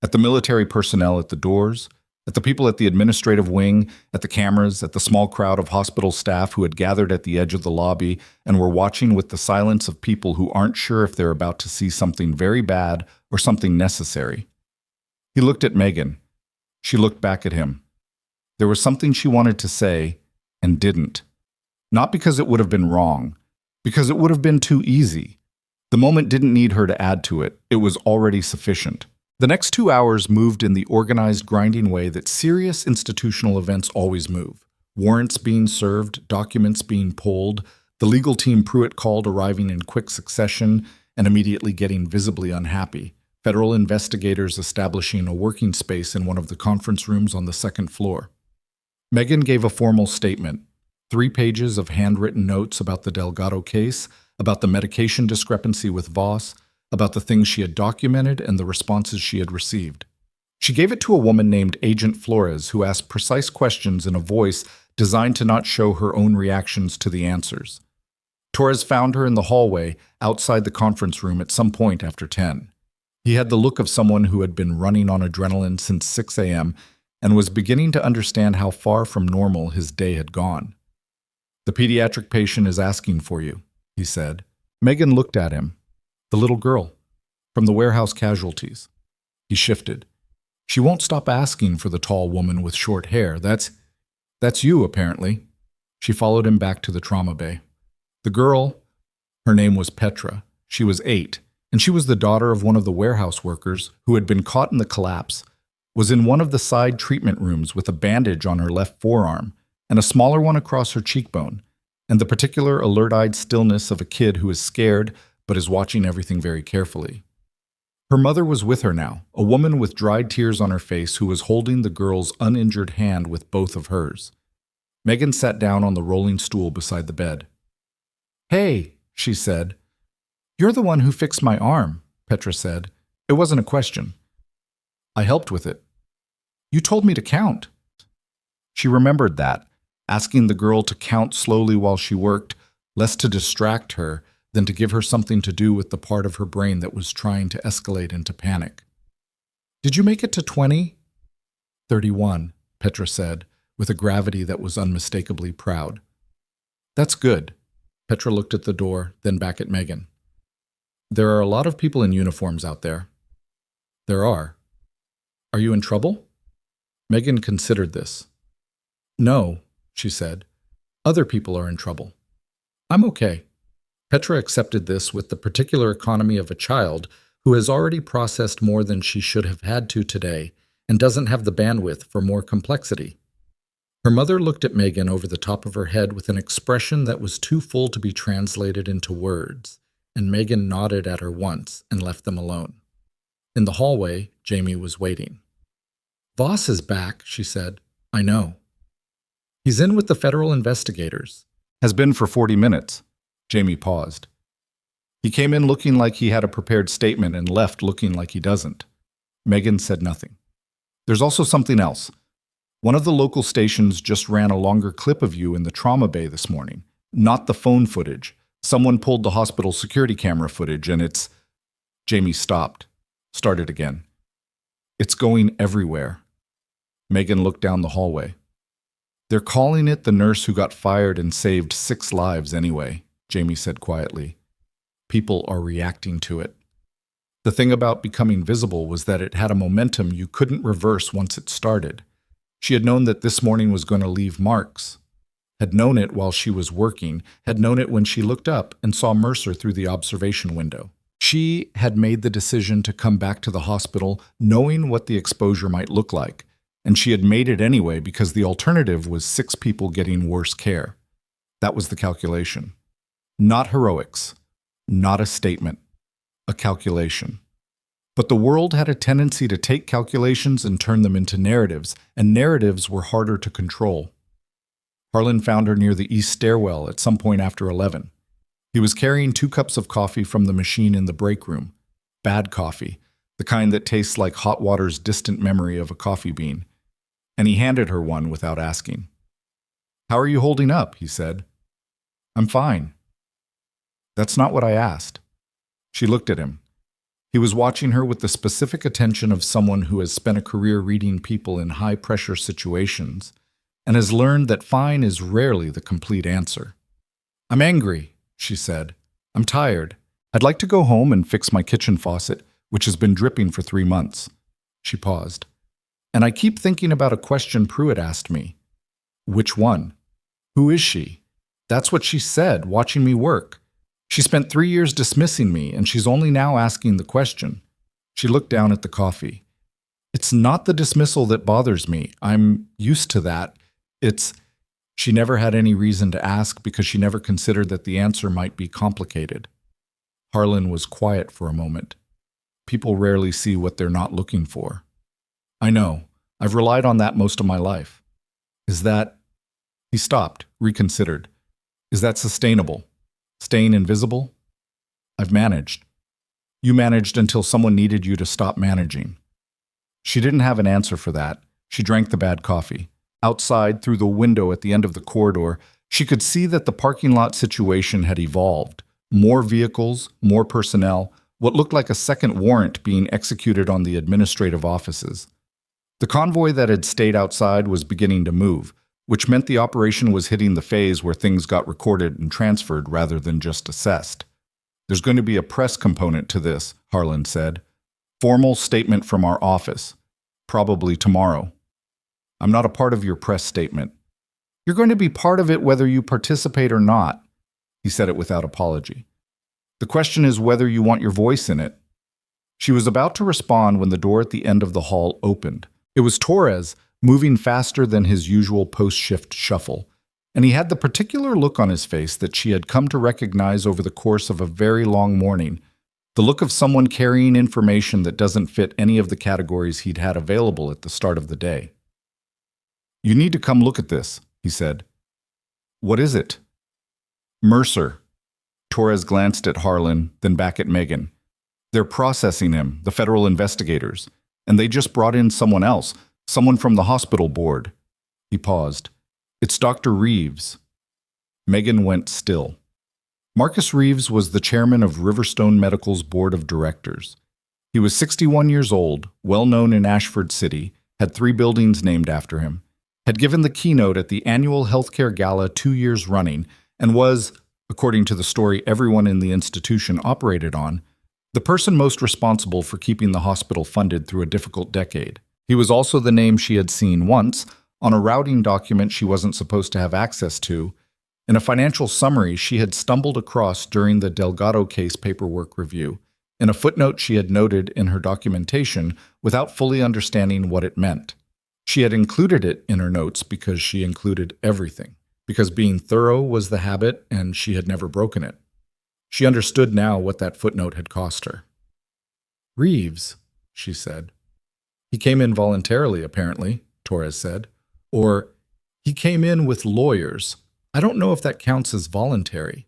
at the military personnel at the doors, at the people at the administrative wing, at the cameras, at the small crowd of hospital staff who had gathered at the edge of the lobby and were watching with the silence of people who aren't sure if they're about to see something very bad or something necessary. He looked at Megan. She looked back at him. There was something she wanted to say and didn't. Not because it would have been wrong, because it would have been too easy. The moment didn't need her to add to it. It was already sufficient. The next 2 hours moved in the organized, grinding way that serious institutional events always move. Warrants being served, documents being pulled, the legal team Pruitt called arriving in quick succession and immediately getting visibly unhappy. Federal investigators establishing a working space in one of the conference rooms on the second floor. Megan gave a formal statement, 3 pages of handwritten notes about the Delgado case, about the medication discrepancy with Voss, about the things she had documented and the responses she had received. She gave it to a woman named Agent Flores, who asked precise questions in a voice designed to not show her own reactions to the answers. Torres found her in the hallway outside the conference room at some point after 10. He had the look of someone who had been running on adrenaline since 6 a.m. and was beginning to understand how far from normal his day had gone. The pediatric patient is asking for you, he said. Megan looked at him. The little girl, from the warehouse casualties. He shifted. She won't stop asking for the tall woman with short hair. That's you, apparently. She followed him back to the trauma bay. The girl, her name was Petra. She was 8, and she was the daughter of one of the warehouse workers who had been caught in the collapse, was in one of the side treatment rooms with a bandage on her left forearm and a smaller one across her cheekbone, and the particular alert-eyed stillness of a kid who is scared but is watching everything very carefully. Her mother was with her now, a woman with dried tears on her face who was holding the girl's uninjured hand with both of hers. Megan sat down on the rolling stool beside the bed. Hey, she said. You're the one who fixed my arm, Petra said. It wasn't a question. I helped with it. You told me to count. She remembered that, asking the girl to count slowly while she worked, less to distract her than to give her something to do with the part of her brain that was trying to escalate into panic. "Did you make it to 20? 31, Petra said, with a gravity that was unmistakably proud. "That's good." Petra looked at the door, then back at Megan. "There are a lot of people in uniforms out there." "There are. Are you in trouble?" Megan considered this. "No," she said. "Other people are in trouble. I'm okay." Petra accepted this with the particular economy of a child who has already processed more than she should have had to today and doesn't have the bandwidth for more complexity. Her mother looked at Megan over the top of her head with an expression that was too full to be translated into words, and Megan nodded at her once and left them alone. In the hallway, Jamie was waiting. "Voss is back," she said. "I know." "He's in with the federal investigators." "Has been for 40 minutes. Jamie paused. "He came in looking like he had a prepared statement and left looking like he doesn't." Megan said nothing. "There's also something else. One of the local stations just ran a longer clip of you in the trauma bay this morning. Not the phone footage. Someone pulled the hospital security camera footage and it's..." Jamie stopped, started again. "It's going everywhere." Megan looked down the hallway. "They're calling it the nurse who got fired and saved 6 lives anyway," Jamie said quietly. "People are reacting to it." The thing about becoming visible was that it had a momentum you couldn't reverse once it started. She had known that this morning was going to leave marks. Had known it while she was working, had known it when she looked up and saw Mercer through the observation window. She had made the decision to come back to the hospital knowing what the exposure might look like, and she had made it anyway because the alternative was 6 people getting worse care. That was the calculation. Not heroics, not a statement, a calculation. But the world had a tendency to take calculations and turn them into narratives, and narratives were harder to control. Harlan found her near the east stairwell at some point after 11. He was carrying 2 cups of coffee from the machine in the break room. Bad coffee, the kind that tastes like hot water's distant memory of a coffee bean. And he handed her one without asking. "How are you holding up?" he said. "I'm fine." "That's not what I asked." She looked at him. He was watching her with the specific attention of someone who has spent a career reading people in high-pressure situations and has learned that fine is rarely the complete answer. "I'm angry," she said. "I'm tired. I'd like to go home and fix my kitchen faucet, which has been dripping for 3 months. She paused. "And I keep thinking about a question Pruitt asked me." "Which one?" "Who is she?" "That's what she said, watching me work. She spent 3 years dismissing me, and she's only now asking the question." She looked down at the coffee. "It's not the dismissal that bothers me. I'm used to that. It's..." She never had any reason to ask because she never considered that the answer might be complicated. Harlan was quiet for a moment. People rarely see what they're not looking for. "I know. I've relied on that most of my life." "Is that..." He stopped, reconsidered. "Is that sustainable? Staying invisible?" "I've managed." "You managed until someone needed you to stop managing." She didn't have an answer for that. She drank the bad coffee. Outside, through the window at the end of the corridor, she could see that the parking lot situation had evolved. More vehicles, more personnel, what looked like a second warrant being executed on the administrative offices. The convoy that had stayed outside was beginning to move, which meant the operation was hitting the phase where things got recorded and transferred rather than just assessed. "There's going to be a press component to this," Harlan said. "Formal statement from our office. Probably tomorrow." "I'm not a part of your press statement." "You're going to be part of it whether you participate or not." He said it without apology. "The question is whether you want your voice in it." She was about to respond when the door at the end of the hall opened. It was Torres, moving faster than his usual post-shift shuffle, and he had the particular look on his face that she had come to recognize over the course of a very long morning, the look of someone carrying information that doesn't fit any of the categories he'd had available at the start of the day. "You need to come look at this," he said. "What is it?" "Mercer." Torres glanced at Harlan, then back at Megan. "They're processing him, the federal investigators, and they just brought in someone else, someone from the hospital board." He paused. "It's Dr. Reeves." Megan went still. Marcus Reeves was the chairman of Riverstone Medical's board of directors. He was 61 years old, well known in Ashford City, had 3 buildings named after him, had given the keynote at the annual healthcare gala 2 years running, and was, according to the story everyone in the institution operated on, the person most responsible for keeping the hospital funded through a difficult decade. He was also the name she had seen once on a routing document she wasn't supposed to have access to, in a financial summary she had stumbled across during the Delgado case paperwork review, in a footnote she had noted in her documentation without fully understanding what it meant. She had included it in her notes because she included everything, because being thorough was the habit and she had never broken it. She understood now what that footnote had cost her. "Reeves," she said. "He came in voluntarily, apparently," Torres said. Or, "He came in with lawyers. I don't know if that counts as voluntary."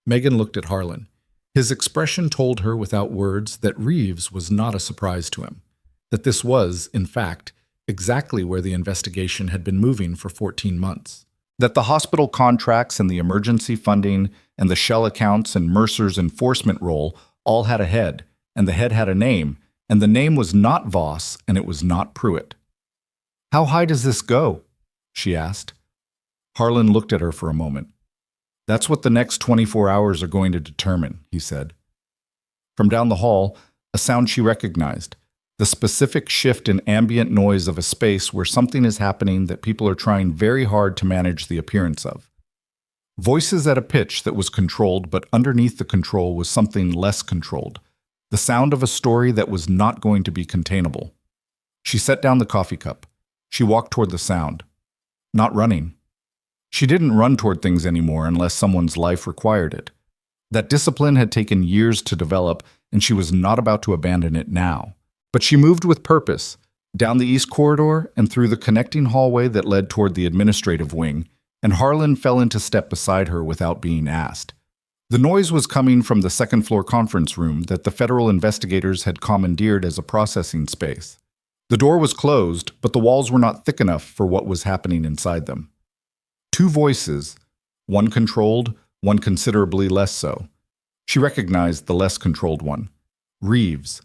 Megan looked at Harlan. His expression told her without words that Reeves was not a surprise to him, that this was, in fact, exactly where the investigation had been moving for 14 months. That the hospital contracts and the emergency funding and the shell accounts and Mercer's enforcement role all had a head, and the head had a name, and the name was not Voss and it was not Pruitt. "How high does this go?" she asked. Harlan looked at her for a moment. "That's what the next 24 hours are going to determine," he said. From down the hall, a sound she recognized, the specific shift in ambient noise of a space where something is happening that people are trying very hard to manage the appearance of. Voices at a pitch that was controlled, but underneath the control was something less controlled, the sound of a story that was not going to be containable. She set down the coffee cup. She walked toward the sound. Not running. She didn't run toward things anymore unless someone's life required it. That discipline had taken years to develop, and she was not about to abandon it now. But she moved with purpose, down the east corridor and through the connecting hallway that led toward the administrative wing, and Harlan fell into step beside her without being asked. The noise was coming from the second-floor conference room that the federal investigators had commandeered as a processing space. The door was closed, but the walls were not thick enough for what was happening inside them. 2 voices, one controlled, one considerably less so. She recognized the less controlled one, Reeves.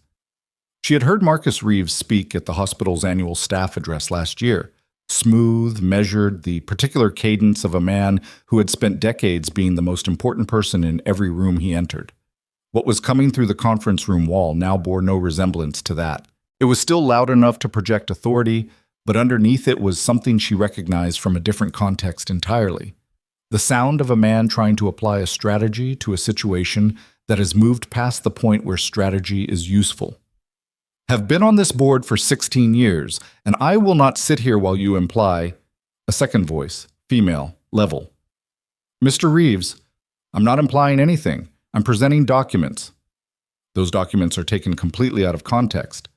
She had heard Marcus Reeves speak at the hospital's annual staff address last year, smooth, measured, the particular cadence of a man who had spent decades being the most important person in every room he entered. What was coming through the conference room wall now bore no resemblance to that. It was still loud enough to project authority, but underneath it was something she recognized from a different context entirely. The sound of a man trying to apply a strategy to a situation that has moved past the point where strategy is useful. "Have been on this board for 16 years, and I will not sit here while you imply—" A second voice, female, level. "Mr. Reeves, I'm not implying anything. I'm presenting documents." Those documents are taken completely out of context.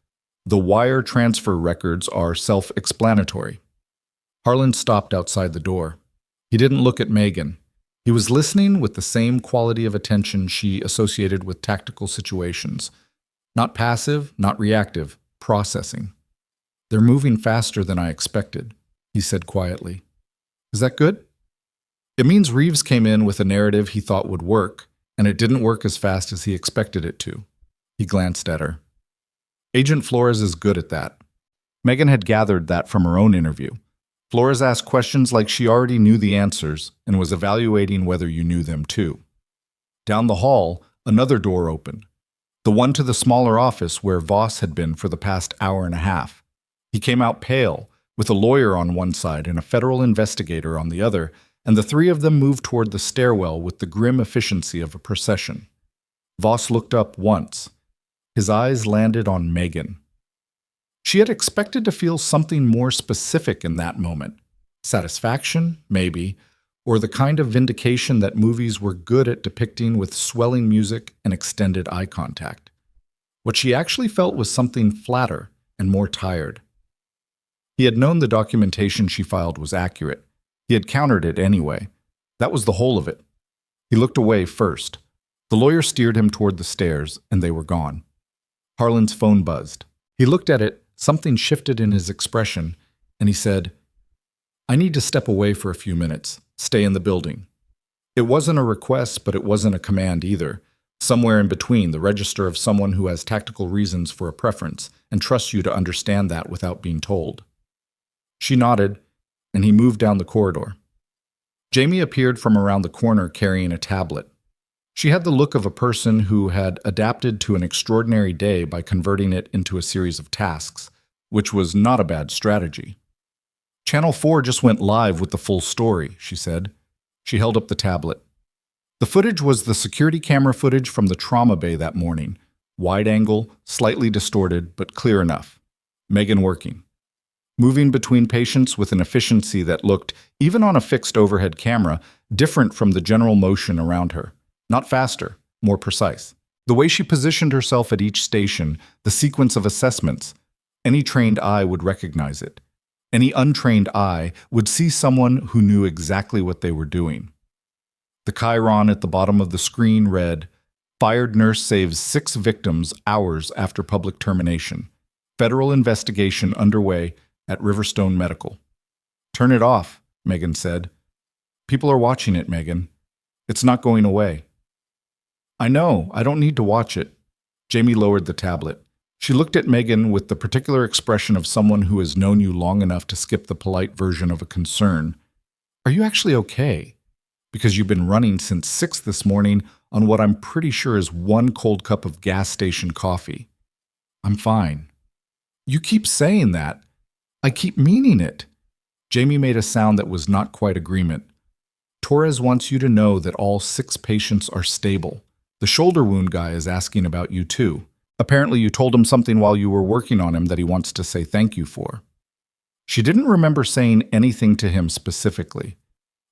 The wire transfer records are self-explanatory. Harlan stopped outside the door. He didn't look at Megan. He was listening with the same quality of attention she associated with tactical situations. Not passive, not reactive, processing. "They're moving faster than I expected," he said quietly. "Is that good?" "It means Reeves came in with a narrative he thought would work, and it didn't work as fast as he expected it to." He glanced at her. "Agent Flores is good at that." Megan had gathered that from her own interview. Flores asked questions like she already knew the answers and was evaluating whether you knew them too. Down the hall, another door opened. The one to the smaller office where Voss had been for the past hour and a half. He came out pale, with a lawyer on one side and a federal investigator on the other, and the 3 of them moved toward the stairwell with the grim efficiency of a procession. Voss looked up once. His eyes landed on Megan. She had expected to feel something more specific in that moment. Satisfaction, maybe, or the kind of vindication that movies were good at depicting with swelling music and extended eye contact. What she actually felt was something flatter and more tired. He had known the documentation she filed was accurate. He had countered it anyway. That was the whole of it. He looked away first. The lawyer steered him toward the stairs, and they were gone. Harlan's phone buzzed. He looked at it, something shifted in his expression, and he said, "I need to step away for a few minutes. Stay in the building." It wasn't a request, but it wasn't a command either. Somewhere in between, the register of someone who has tactical reasons for a preference and trusts you to understand that without being told. She nodded, and he moved down the corridor. Jamie appeared from around the corner carrying a tablet. She had the look of a person who had adapted to an extraordinary day by converting it into a series of tasks, which was not a bad strategy. Channel 4 just went live with the full story, she said. She held up the tablet. The footage was the security camera footage from the trauma bay that morning. Wide angle, slightly distorted, but clear enough. Megan working. Moving between patients with an efficiency that looked, even on a fixed overhead camera, different from the general motion around her. Not faster, more precise. The way she positioned herself at each station, the sequence of assessments, any trained eye would recognize it. Any untrained eye would see someone who knew exactly what they were doing. The chyron at the bottom of the screen read, "Fired nurse saves 6 victims hours after public termination. Federal investigation underway at Riverstone Medical." "Turn it off," Megan said. "People are watching it, Megan. It's not going away." "I know, I don't need to watch it." Jamie lowered the tablet. She looked at Megan with the particular expression of someone who has known you long enough to skip the polite version of a concern. "Are you actually okay? Because you've been running since 6 this morning on what I'm pretty sure is 1 cold cup of gas station coffee." "I'm fine." "You keep saying that. I keep meaning it." Jamie made a sound that was not quite agreement. "Torres wants you to know that all 6 patients are stable. The shoulder wound guy is asking about you too. Apparently you told him something while you were working on him that he wants to say thank you for." She didn't remember saying anything to him specifically.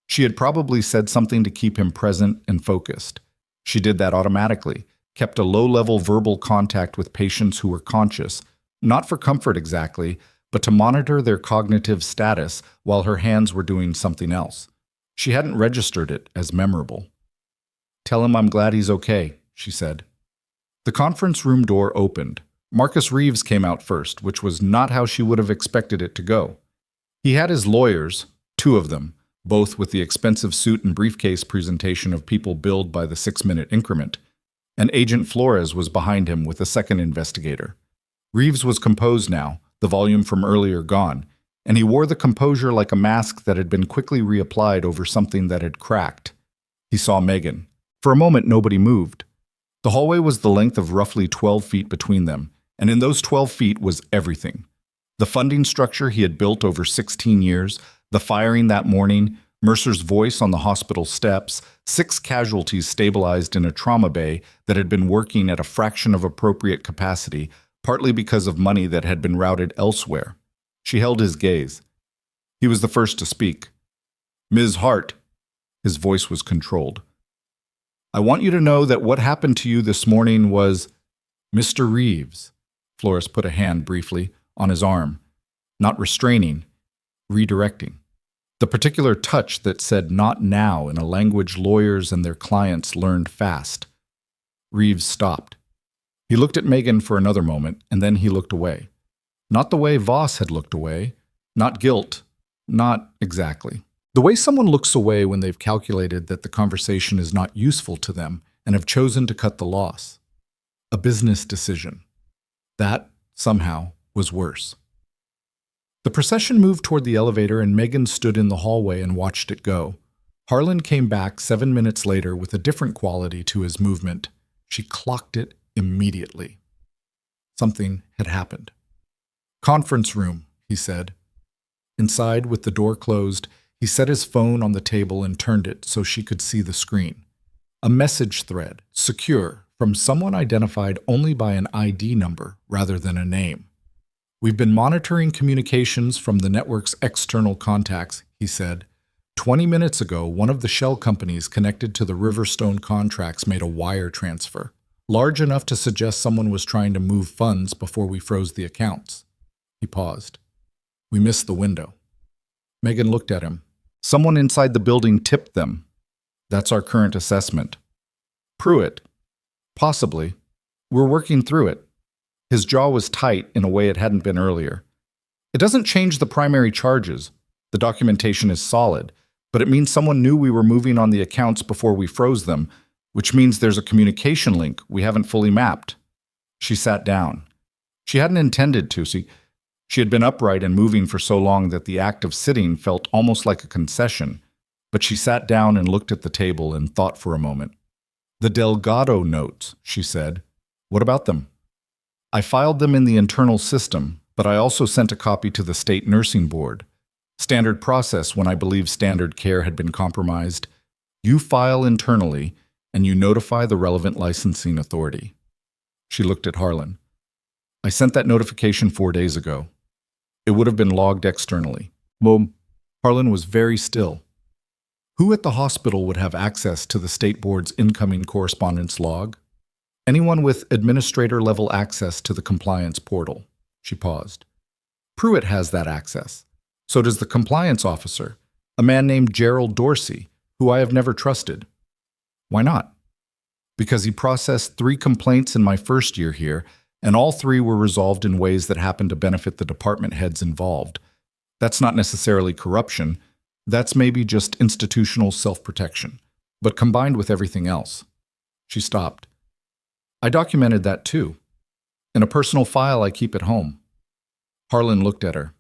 She had probably said something to keep him present and focused. She did that automatically, kept a low-level verbal contact with patients who were conscious, not for comfort exactly, but to monitor their cognitive status while her hands were doing something else. She hadn't registered it as memorable. "Tell him I'm glad he's okay," she said. The conference room door opened. Marcus Reeves came out first, which was not how she would have expected it to go. He had his lawyers, 2 of them, both with the expensive suit and briefcase presentation of people billed by the 6-minute increment, and Agent Flores was behind him with a second investigator. Reeves was composed now, the volume from earlier gone, and he wore the composure like a mask that had been quickly reapplied over something that had cracked. He saw Megan. For a moment, nobody moved. The hallway was the length of roughly 12 feet between them, and in those 12 feet was everything. The funding structure he had built over 16 years, the firing that morning, Mercer's voice on the hospital steps, 6 casualties stabilized in a trauma bay that had been working at a fraction of appropriate capacity, partly because of money that had been routed elsewhere. She held his gaze. He was the first to speak. "Ms. Hart." His voice was controlled. "I want you to know that what happened to you this morning was—" "Mr. Reeves," Flores put a hand briefly on his arm, not restraining, redirecting. The particular touch that said "not now" in a language lawyers and their clients learned fast. Reeves stopped. He looked at Megan for another moment, and then he looked away. Not the way Voss had looked away, not guilt, not exactly. The way someone looks away when they've calculated that the conversation is not useful to them and have chosen to cut the loss. A business decision. That, somehow, was worse. The procession moved toward the elevator and Megan stood in the hallway and watched it go. Harlan came back 7 minutes later with a different quality to his movement. She clocked it immediately. Something had happened. "Conference room," he said. Inside, with the door closed, he set his phone on the table and turned it so she could see the screen. A message thread, secure, from someone identified only by an ID number rather than a name. "We've been monitoring communications from the network's external contacts," he said. 20 minutes ago, one of the shell companies connected to the Riverstone contracts made a wire transfer, large enough to suggest someone was trying to move funds before we froze the accounts. He paused. "We missed the window." Megan looked at him. "Someone inside the building tipped them. That's our current assessment." "Pruitt?" "Possibly. We're working through it." His jaw was tight in a way it hadn't been earlier. "It doesn't change the primary charges. The documentation is solid. But it means someone knew we were moving on the accounts before we froze them, which means there's a communication link we haven't fully mapped. She sat down. She hadn't intended to. She had been upright and moving for so long that the act of sitting felt almost like a concession, but she sat down and looked at the table and thought for a moment. The Delgado notes, she said. What about them? I filed them in the internal system, but I also sent a copy to the state nursing board. Standard process when I believe standard care had been compromised. You file internally, and you notify the relevant licensing authority. She looked at Harlan. I sent that notification 4 days ago. It would have been logged externally. Boom. Harlan was very still. Who at the hospital would have access to the state board's incoming correspondence log? Anyone with administrator-level access to the compliance portal. She paused. Pruitt has that access. So does the compliance officer, a man named Gerald Dorsey, who I have never trusted. Why not? Because he processed 3 complaints in my first year here, and all 3 were resolved in ways that happened to benefit the department heads involved. That's not necessarily corruption. That's maybe just institutional self-protection, but combined with everything else. She stopped. I documented that too. In a personal file I keep at home. Harlan looked at her.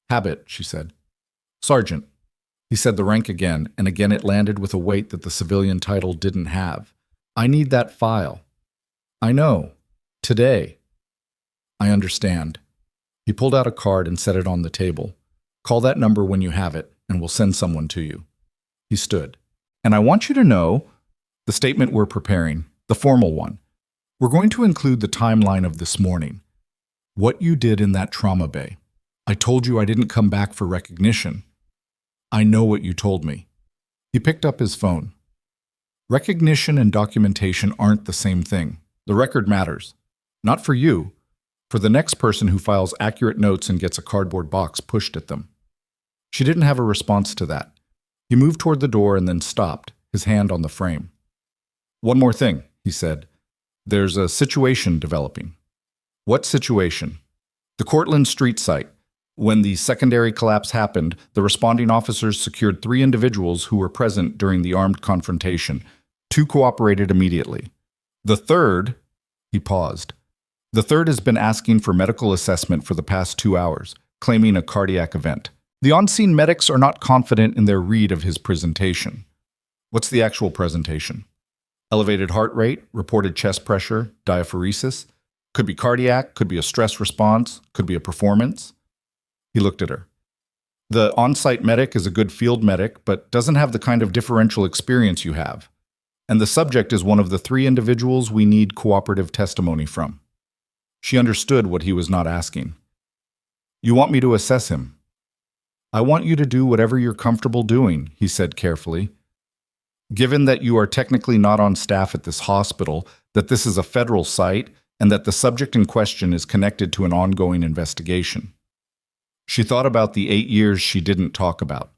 Habit, she said. Sergeant. He said the rank again, and again it landed with a weight that the civilian title didn't have. I need that file. I know. Today. I understand. He pulled out a card and set it on the table. Call that number when you have it, and we'll send someone to you. He stood. And I want you to know the statement we're preparing, the formal one. We're going to include the timeline of this morning. What you did in that trauma bay. I told you I didn't come back for recognition. I know what you told me. He picked up his phone. Recognition and documentation aren't the same thing. The record matters. Not for you. For the next person who files accurate notes and gets a cardboard box pushed at them. She didn't have a response to that. He moved toward the door and then stopped, his hand on the frame. One more thing, he said. There's a situation developing. What situation? The Cortlandt Street site. When the secondary collapse happened, the responding officers secured 3 individuals who were present during the armed confrontation. 2 cooperated immediately. The third, he paused. The third has been asking for medical assessment for the past 2 hours, claiming a cardiac event. The on-scene medics are not confident in their read of his presentation. What's the actual presentation? Elevated heart rate, reported chest pressure, diaphoresis. Could be cardiac, could be a stress response, could be a performance. He looked at her. The on-site medic is a good field medic, but doesn't have the kind of differential experience you have. And the subject is one of the 3 individuals we need cooperative testimony from. She understood what he was not asking. You want me to assess him? I want you to do whatever you're comfortable doing, he said carefully. Given that you are technically not on staff at this hospital, that this is a federal site, and that the subject in question is connected to an ongoing investigation. She thought about the 8 years she didn't talk about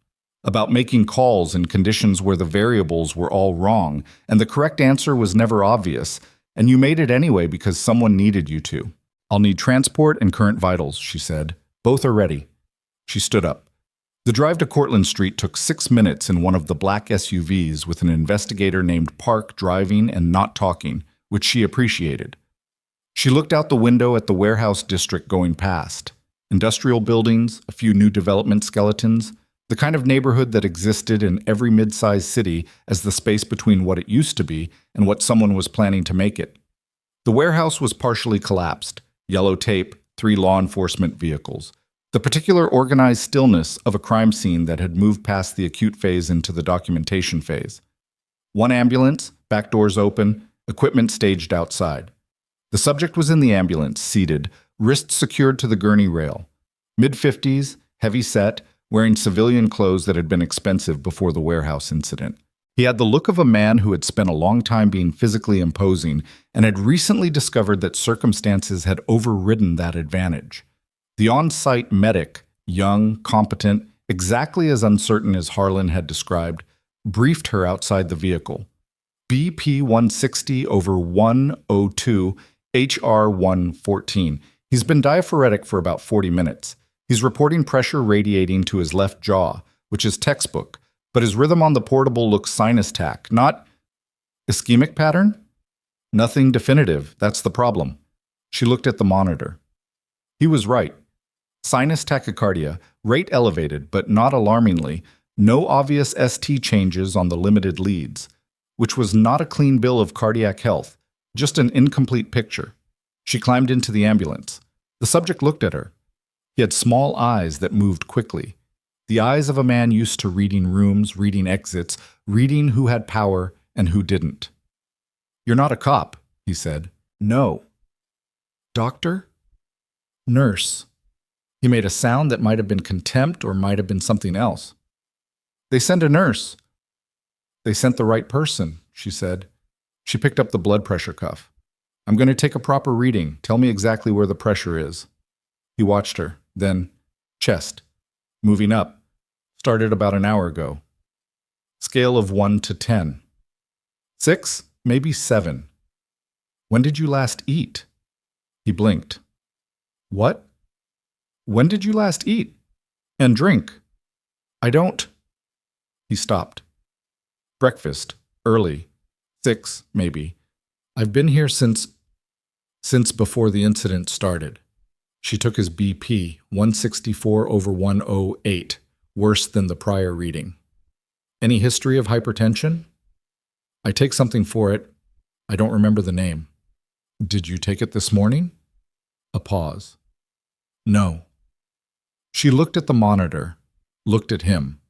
making calls in conditions where the variables were all wrong, and the correct answer was never obvious, and you made it anyway because someone needed you to. I'll need transport and current vitals, she said. Both are ready. She stood up. The drive to Cortlandt Street took 6 minutes in one of the black SUVs with an investigator named Park driving and not talking, which she appreciated. She looked out the window at the warehouse district going past. Industrial buildings, a few new development skeletons, the kind of neighborhood that existed in every mid-sized city as the space between what it used to be and what someone was planning to make it. The warehouse was partially collapsed, yellow tape, 3 law enforcement vehicles. The particular organized stillness of a crime scene that had moved past the acute phase into the documentation phase. 1 ambulance, back doors open, equipment staged outside. The subject was in the ambulance, seated, wrists secured to the gurney rail. Mid-50s, heavy set, wearing civilian clothes that had been expensive before the warehouse incident. He had the look of a man who had spent a long time being physically imposing and had recently discovered that circumstances had overridden that advantage. The on-site medic, young, competent, exactly as uncertain as Harlan had described, briefed her outside the vehicle. BP 160 over 102, HR 114. He's been diaphoretic for about 40 minutes. He's reporting pressure radiating to his left jaw, which is textbook, But his rhythm on the portable looked sinus tach, not ischemic pattern? Nothing definitive, that's the problem. She looked at the monitor. He was right. Sinus tachycardia, rate elevated, but not alarmingly, no obvious ST changes on the limited leads, which was not a clean bill of cardiac health, just an incomplete picture. She climbed into the ambulance. The subject looked at her. He had small eyes that moved quickly. The eyes of a man used to reading rooms, reading exits, reading who had power and who didn't. "You're not a cop," he said. "No." "Doctor?" "Nurse." He made a sound that might have been contempt or might have been something else. "They sent a nurse." "They sent the right person," she said. She picked up the blood pressure cuff. "I'm going to take a proper reading. Tell me exactly where the pressure is." He watched her. Then, chest. Moving up. Started about an hour ago. Scale of 1 to 10. 6, maybe 7. "When did you last eat?" He blinked. "What?" "When did you last eat? And drink?" "I don't." He stopped. "Breakfast. Early. 6, maybe. I've been here since before the incident started." She took his BP, 164/108, worse than the prior reading. "Any history of hypertension?" "I take something for it. I don't remember the name." "Did you take it this morning?" A pause. "No." She looked at the monitor, looked at him,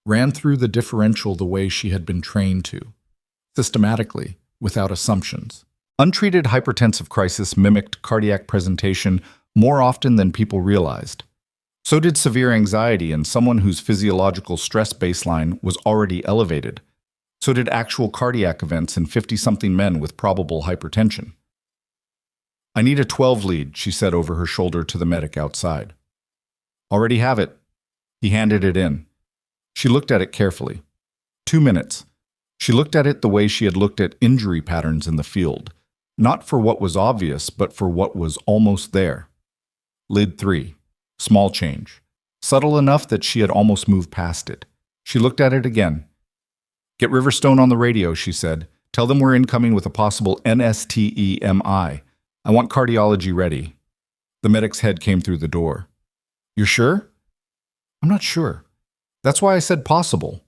ran through the differential the way she had been trained to, systematically, without assumptions. Untreated hypertensive crisis mimicked cardiac presentation more often than people realized. So did severe anxiety in someone whose physiological stress baseline was already elevated. So did actual cardiac events in 50-something men with probable hypertension. "I need a 12 lead, she said over her shoulder to the medic outside. "Already have it." He handed it in. She looked at it carefully. 2 minutes. She looked at it the way she had looked at injury patterns in the field, not for what was obvious, but for what was almost there. Lid 3. Small change. Subtle enough that she had almost moved past it. She looked at it again. "Get Riverstone on the radio," she said. "Tell them we're incoming with a possible NSTEMI. I want cardiology ready." The medic's head came through the door. "You're sure?" "I'm not sure. That's why I said possible."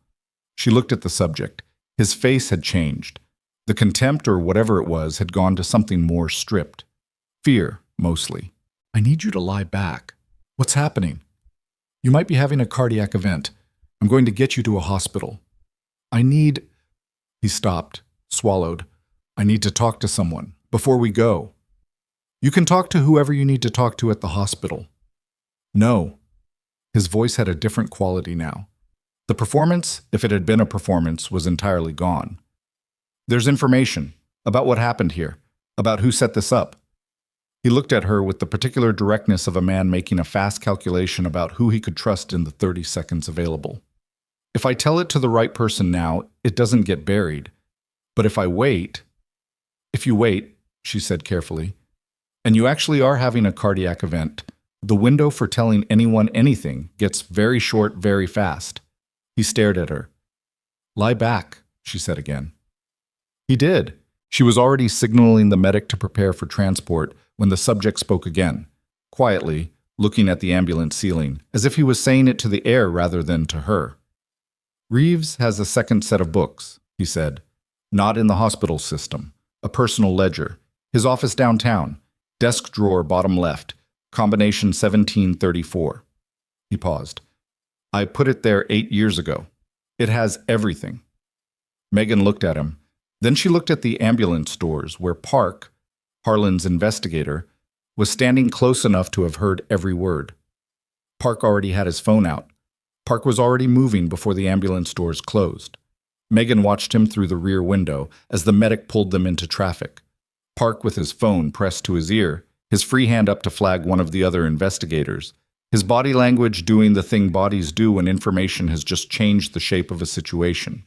She looked at the subject. His face had changed. The contempt or whatever it was had gone to something more stripped. Fear, mostly. "I need you to lie back. What's happening?" "You might be having a cardiac event. I'm going to get you to a hospital." "I need..." He stopped, swallowed. "I need to talk to someone. Before we go." "You can talk to whoever you need to talk to at the hospital." "No." His voice had a different quality now. The performance, if it had been a performance, was entirely gone. "There's information about what happened here, about who set this up." He looked at her with the particular directness of a man making a fast calculation about who he could trust in the 30 seconds available. "If I tell it to the right person now, it doesn't get buried. But if I wait..." "If you wait," she said carefully, "and you actually are having a cardiac event, the window for telling anyone anything gets very short very fast." He stared at her. "Lie back," she said again. He did. She was already signaling the medic to prepare for transport when the subject spoke again, quietly, looking at the ambulance ceiling, as if he was saying it to the air rather than to her. "Reeves has a second set of books," he said. "Not in the hospital system. A personal ledger. His office downtown. Desk drawer bottom left. Combination 1734. He paused. "I put it there 8 years ago. It has everything." Megan looked at him. Then she looked at the ambulance doors where Park, Harlan's investigator, was standing close enough to have heard every word. Park already had his phone out. Park was already moving before the ambulance doors closed. Megan watched him through the rear window as the medic pulled them into traffic. Park with his phone pressed to his ear, his free hand up to flag one of the other investigators, his body language doing the thing bodies do when information has just changed the shape of a situation.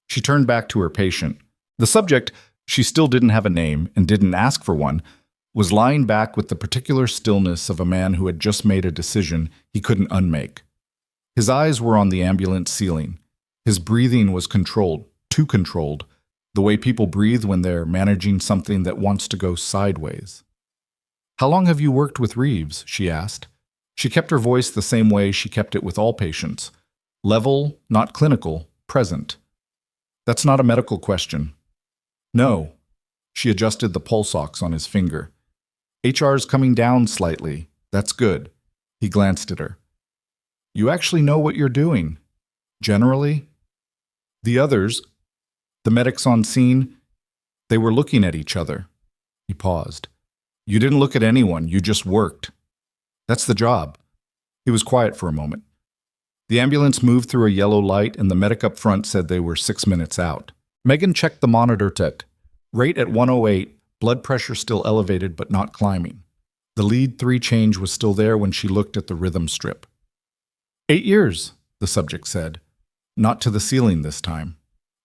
She turned back to her patient. The subject, she still didn't have a name and didn't ask for one, was lying back with the particular stillness of a man who had just made a decision he couldn't unmake. His eyes were on the ambulance ceiling. His breathing was controlled, too controlled, the way people breathe when they're managing something that wants to go sideways. "How long have you worked with Reeves?" she asked. She kept her voice the same way she kept it with all patients. Level, not clinical, present. "That's not a medical question." "No." She adjusted the pulse ox on his finger. "HR's coming down slightly. That's good." He glanced at her. "You actually know what you're doing?" "Generally." "The others, the medics on scene, they were looking at each other." He paused. "You didn't look at anyone, you just worked." "That's the job." He was quiet for a moment. The ambulance moved through a yellow light, and the medic up front said they were 6 minutes out. Megan checked the monitor tick. Rate at 108, blood pressure still elevated but not climbing. The lead 3 change was still there when she looked at the rhythm strip. 8 years, the subject said. Not to the ceiling this time.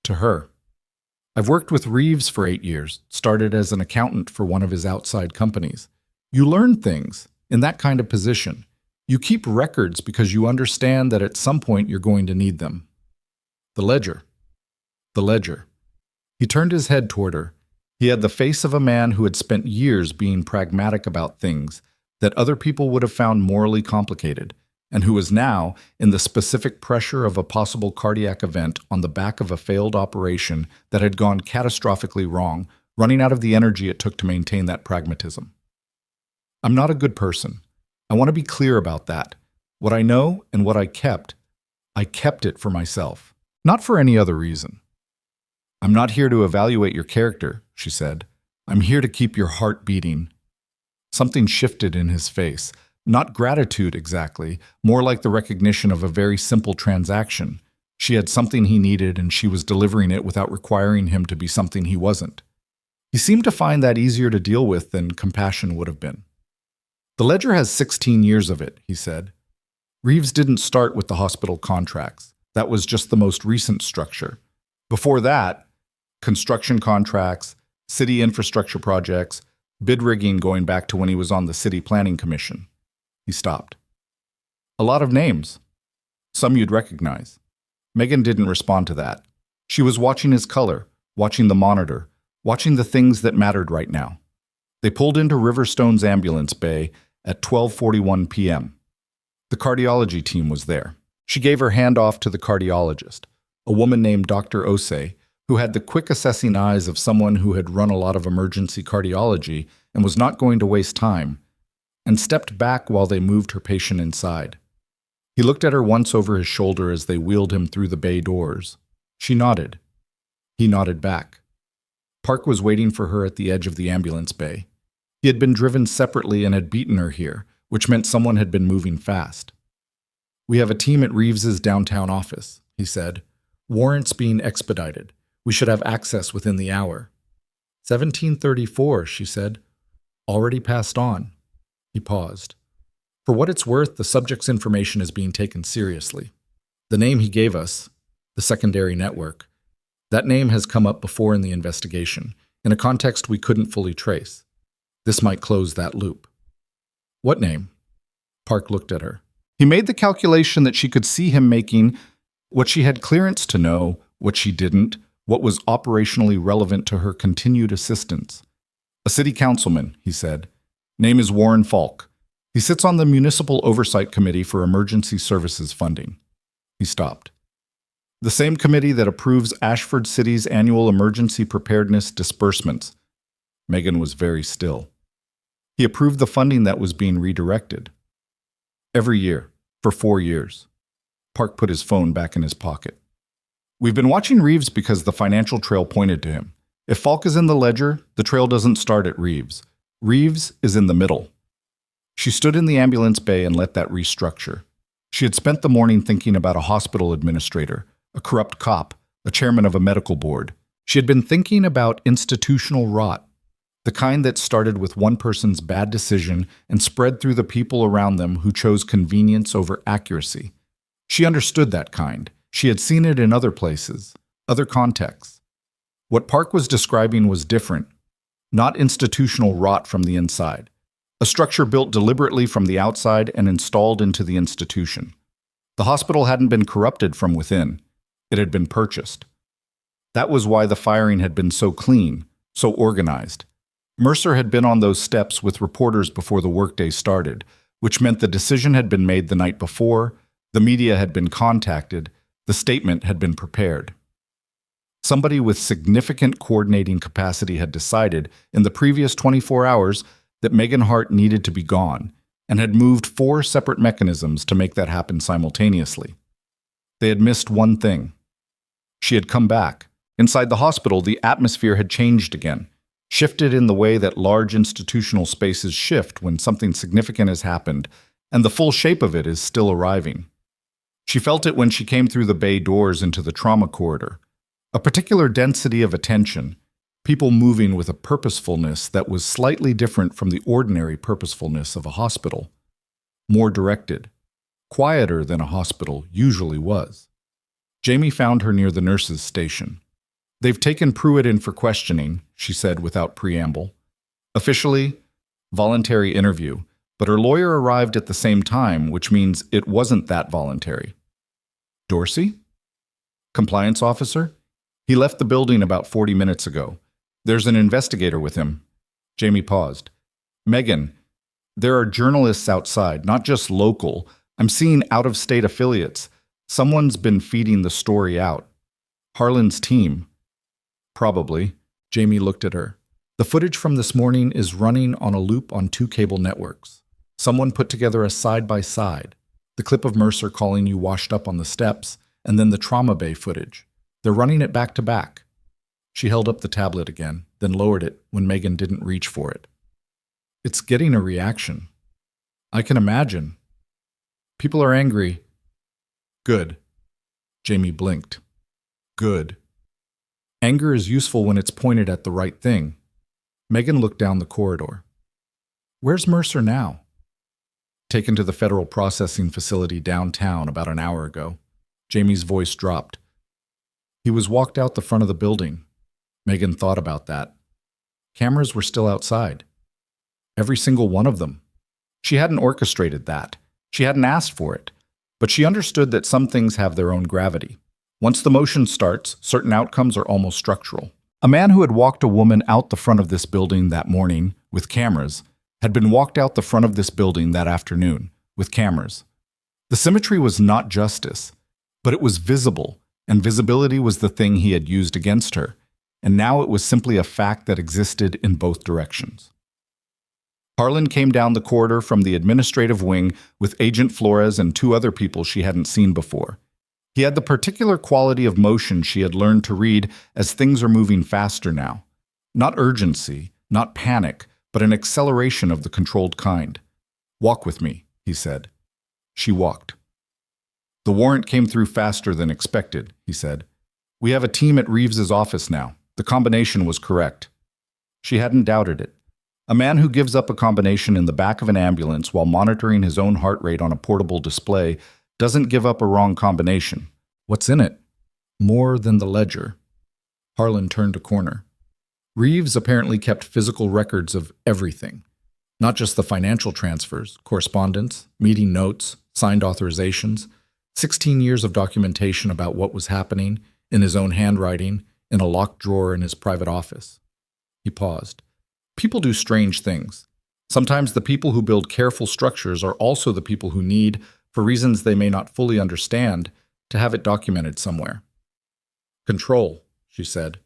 To her. "I've worked with Reeves for 8 years, started as an accountant for one of his outside companies. You learn things in that kind of position. You keep records because you understand that at some point you're going to need them." The ledger. The ledger. He turned his head toward her. He had the face of a man who had spent years being pragmatic about things that other people would have found morally complicated, and who was now in the specific pressure of a possible cardiac event on the back of a failed operation that had gone catastrophically wrong, running out of the energy it took to maintain that pragmatism. "I'm not a good person. I want to be clear about that. What I know and what I kept it for myself, not for any other reason." "I'm not here to evaluate your character," she said. "I'm here to keep your heart beating." Something shifted in his face. Not gratitude exactly, more like the recognition of a very simple transaction. She had something he needed and she was delivering it without requiring him to be something he wasn't. He seemed to find that easier to deal with than compassion would have been. "The ledger has 16 years of it," he said. "Reeves didn't start with the hospital contracts. That was just the most recent structure. Before that, construction contracts, city infrastructure projects, bid rigging going back to when he was on the City Planning Commission." He stopped. "A lot of names. Some you'd recognize." Megan didn't respond to that. She was watching his color, watching the monitor, watching the things that mattered right now. They pulled into Riverstone's ambulance bay at 12:41 p.m. The cardiology team was there. She gave her hand off to the cardiologist, a woman named Dr. Osei, who had the quick assessing eyes of someone who had run a lot of emergency cardiology and was not going to waste time, and stepped back while they moved her patient inside. He looked at her once over his shoulder as they wheeled him through the bay doors. She nodded. He nodded back. Park was waiting for her at the edge of the ambulance bay. He had been driven separately and had beaten her here, which meant someone had been moving fast. "We have a team at Reeves's downtown office," he said. "Warrants being expedited. We should have access within the hour." 1734, she said. "Already passed on." He paused. "For what it's worth, the subject's information is being taken seriously. The name he gave us, the secondary network, that name has come up before in the investigation, in a context we couldn't fully trace. This might close that loop." "What name?" Park looked at her. He made the calculation that she could see him making, what she had clearance to know, what she didn't, what was operationally relevant to her continued assistance. "A city councilman," he said. "Name is Warren Falk. He sits on the Municipal Oversight Committee for Emergency Services Funding." He stopped. "The same committee that approves Ashford City's annual emergency preparedness disbursements." Megan was very still. "He approved the funding that was being redirected. Every year, for 4 years. Park put his phone back in his pocket. "We've been watching Reeves because the financial trail pointed to him. If Falk is in the ledger, the trail doesn't start at Reeves. Reeves is in the middle." She stood in the ambulance bay and let that restructure. She had spent the morning thinking about a hospital administrator, a corrupt cop, a chairman of a medical board. She had been thinking about institutional rot, the kind that started with one person's bad decision and spread through the people around them who chose convenience over accuracy. She understood that kind. She had seen it in other places, other contexts. What Park was describing was different, not institutional rot from the inside, a structure built deliberately from the outside and installed into the institution. The hospital hadn't been corrupted from within. It had been purchased. That was why the firing had been so clean, so organized. Mercer had been on those steps with reporters before the workday started, which meant the decision had been made the night before, the media had been contacted, the statement had been prepared. Somebody with significant coordinating capacity had decided in the previous 24 hours that Megan Hart needed to be gone, and had moved 4 separate mechanisms to make that happen simultaneously. They had missed one thing. She had come back. Inside the hospital, the atmosphere had changed again, shifted in the way that large institutional spaces shift when something significant has happened, and the full shape of it is still arriving. She felt it when she came through the bay doors into the trauma corridor. A particular density of attention, people moving with a purposefulness that was slightly different from the ordinary purposefulness of a hospital. More directed, quieter than a hospital usually was. Jamie found her near the nurses' station. "They've taken Pruitt in for questioning," she said without preamble. Officially, voluntary interview, but her lawyer arrived at the same time, which means it wasn't that voluntary. "Dorsey? Compliance officer? He left the building about 40 minutes ago. There's an investigator with him." Jamie paused. "Megan, there are journalists outside, not just local. I'm seeing out-of-state affiliates. Someone's been feeding the story out. Harlan's team." "Probably." Jamie looked at her. "The footage from this morning is running on a loop on 2 cable networks. Someone put together a side-by-side. The clip of Mercer calling you washed up on the steps, and then the trauma bay footage. They're running it back to back." She held up the tablet again, then lowered it when Megan didn't reach for it. "It's getting a reaction. I can imagine. People are angry." "Good." Jamie blinked. "Good. Anger is useful when it's pointed at the right thing." Megan looked down the corridor. "Where's Mercer now?" "Taken to the federal processing facility downtown about an hour ago." Jamie's voice dropped. "He was walked out the front of the building." Megan thought about that. Cameras were still outside. Every single one of them. She hadn't orchestrated that. She hadn't asked for it. But she understood that some things have their own gravity. Once the motion starts, certain outcomes are almost structural. A man who had walked a woman out the front of this building that morning, with cameras, had been walked out the front of this building that afternoon, with cameras. The symmetry was not justice, but it was visible, and visibility was the thing he had used against her, and now it was simply a fact that existed in both directions. Harlan came down the corridor from the administrative wing with Agent Flores and 2 other people she hadn't seen before. He had the particular quality of motion she had learned to read as things are moving faster now. Not urgency, not panic, but an acceleration of the controlled kind. "Walk with me," he said. She walked. "The warrant came through faster than expected," he said. "We have a team at Reeves's office now. The combination was correct." She hadn't doubted it. A man who gives up a combination in the back of an ambulance while monitoring his own heart rate on a portable display doesn't give up a wrong combination. What's in it? More than the ledger. Harlan turned a corner. Reeves apparently kept physical records of everything. Not just the financial transfers, correspondence, meeting notes, signed authorizations, 16 years of documentation about what was happening, in his own handwriting, in a locked drawer in his private office. He paused. People do strange things. Sometimes the people who build careful structures are also the people who need, for reasons they may not fully understand, to have it documented somewhere. "Control," she said.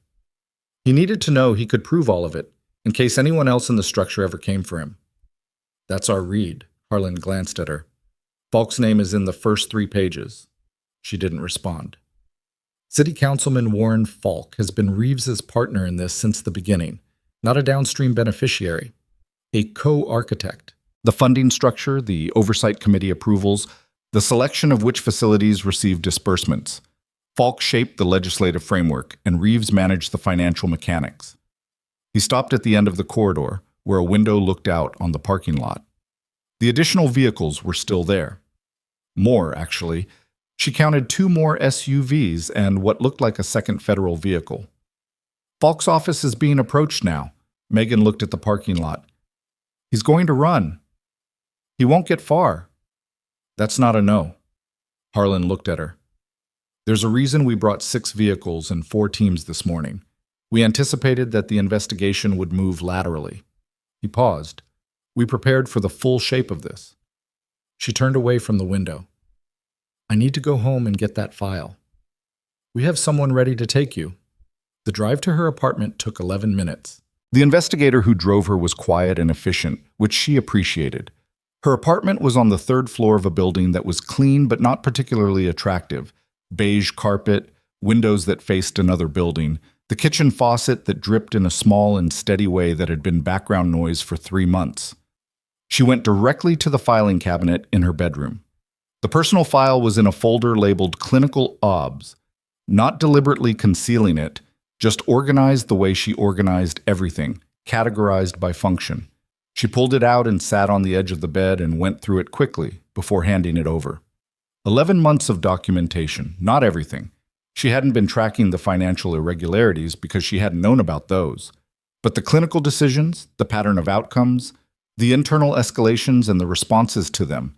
He needed to know he could prove all of it, in case anyone else in the structure ever came for him. "That's our read." Harlan glanced at her. "Falk's name is in the first 3 pages. She didn't respond. City Councilman Warren Falk has been Reeves's partner in this since the beginning, not a downstream beneficiary, a co-architect. The funding structure, the oversight committee approvals, the selection of which facilities receive disbursements. Falk shaped the legislative framework, and Reeves managed the financial mechanics. He stopped at the end of the corridor, where a window looked out on the parking lot. The additional vehicles were still there. More, actually. She counted 2 more SUVs and what looked like a second federal vehicle. Falk's office is being approached now. Megan looked at the parking lot. He's going to run. He won't get far. That's not a no. Harlan looked at her. There's a reason we brought 6 vehicles and 4 teams this morning. We anticipated that the investigation would move laterally. He paused. We prepared for the full shape of this. She turned away from the window. I need to go home and get that file. We have someone ready to take you. The drive to her apartment took 11 minutes. The investigator who drove her was quiet and efficient, which she appreciated. Her apartment was on the 3rd floor of a building that was clean but not particularly attractive. Beige carpet, windows that faced another building, the kitchen faucet that dripped in a small and steady way that had been background noise for 3 months. She went directly to the filing cabinet in her bedroom. The personal file was in a folder labeled Clinical Obs, not deliberately concealing it, just organized the way she organized everything, categorized by function. She pulled it out and sat on the edge of the bed and went through it quickly before handing it over. 11 months of documentation, not everything. She hadn't been tracking the financial irregularities because she hadn't known about those. But the clinical decisions, the pattern of outcomes, the internal escalations and the responses to them,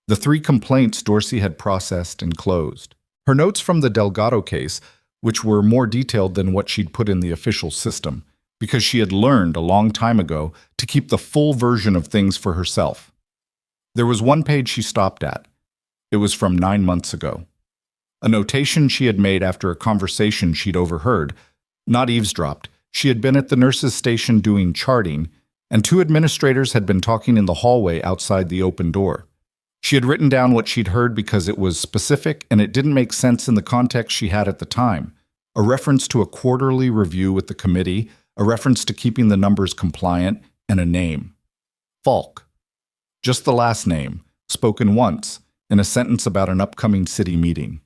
the 3 complaints Dorsey had processed and closed. Her notes from the Delgado case, which were more detailed than what she'd put in the official system, because she had learned a long time ago to keep the full version of things for herself. There was one page she stopped at. It was from 9 months ago. A notation she had made after a conversation she'd overheard, not eavesdropped. She had been at the nurse's station doing charting, and 2 administrators had been talking in the hallway outside the open door. She had written down what she'd heard because it was specific and it didn't make sense in the context she had at the time. A reference to a quarterly review with the committee, a reference to keeping the numbers compliant, and a name. Falk. Just the last name, spoken once, in a sentence about an upcoming city meeting.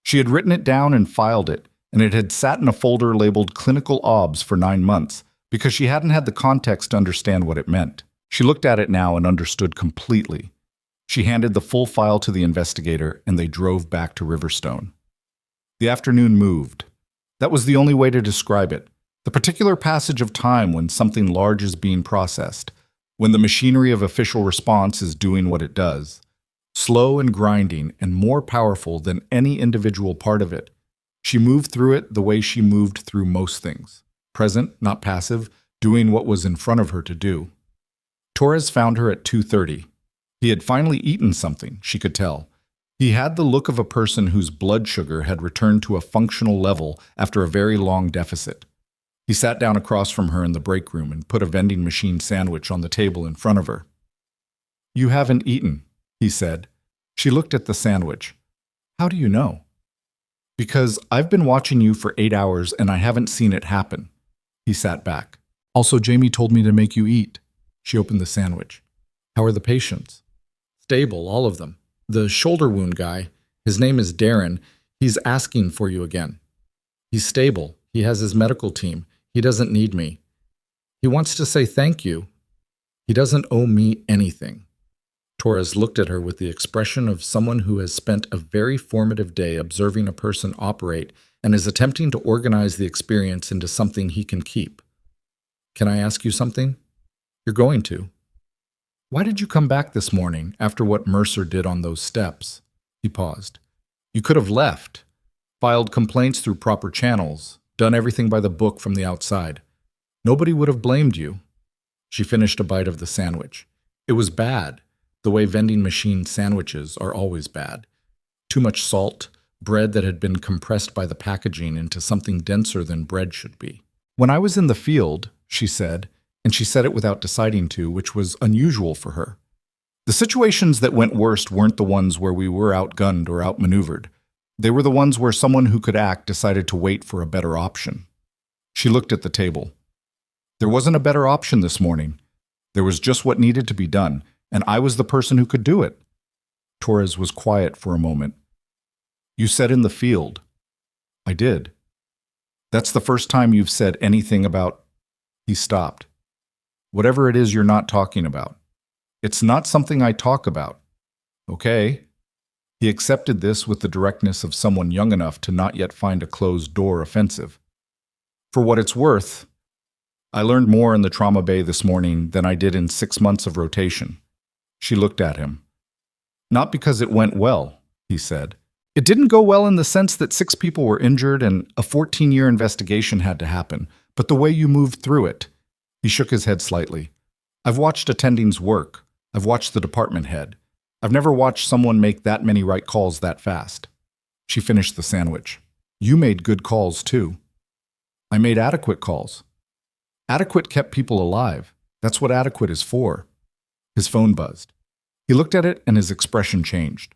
She had written it down and filed it, and it had sat in a folder labeled Clinical Obs for 9 months, because she hadn't had the context to understand what it meant. She looked at it now and understood completely. She handed the full file to the investigator, and they drove back to Riverstone. The afternoon moved. That was the only way to describe it. The particular passage of time when something large is being processed, when the machinery of official response is doing what it does. Slow and grinding and more powerful than any individual part of it. She moved through it the way she moved through most things. Present, not passive, doing what was in front of her to do. Torres found her at 2:30. He had finally eaten something, she could tell. He had the look of a person whose blood sugar had returned to a functional level after a very long deficit. He sat down across from her in the break room and put a vending machine sandwich on the table in front of her. "You haven't eaten," he said. She looked at the sandwich. "How do you know?" "Because I've been watching you for 8 hours and I haven't seen it happen." He sat back. "Also, Jamie told me to make you eat." She opened the sandwich. "How are the patients?" "Stable, all of them. The shoulder wound guy, his name is Darren, he's asking for you again. He's stable. He has his medical team. He doesn't need me. He wants to say thank you. He doesn't owe me anything." Torres looked at her with the expression of someone who has spent a very formative day observing a person operate and is attempting to organize the experience into something he can keep. "Can I ask you something?" "You're going to." "Why did you come back this morning after what Mercer did on those steps?" He paused. "You could have left, filed complaints through proper channels, done everything by the book from the outside. Nobody would have blamed you." She finished a bite of the sandwich. It was bad, the way vending machine sandwiches are always bad. Too much salt, bread that had been compressed by the packaging into something denser than bread should be. "When I was in the field," she said, and she said it without deciding to, which was unusual for her. "The situations that went worst weren't the ones where we were outgunned or outmaneuvered. They were the ones where someone who could act decided to wait for a better option." She looked at the table. "There wasn't a better option this morning. There was just what needed to be done, and I was the person who could do it." Torres was quiet for a moment. "You said in the field." "I did." "That's the first time you've said anything about—" He stopped. "Whatever it is you're not talking about. It's not something I talk about." "Okay." He accepted this with the directness of someone young enough to not yet find a closed door offensive. "For what it's worth, I learned more in the trauma bay this morning than I did in 6 months of rotation." She looked at him. "Not because it went well," he said, It didn't go well in the sense that 6 people were injured and a 14-year investigation had to happen, but the way you moved through it. He shook his head slightly. I've watched attendings work. I've watched the department head. I've never watched someone make that many right calls that fast. She finished the sandwich. You made good calls, too. I made adequate calls. Adequate kept people alive. That's what adequate is for. His phone buzzed. He looked at it and his expression changed.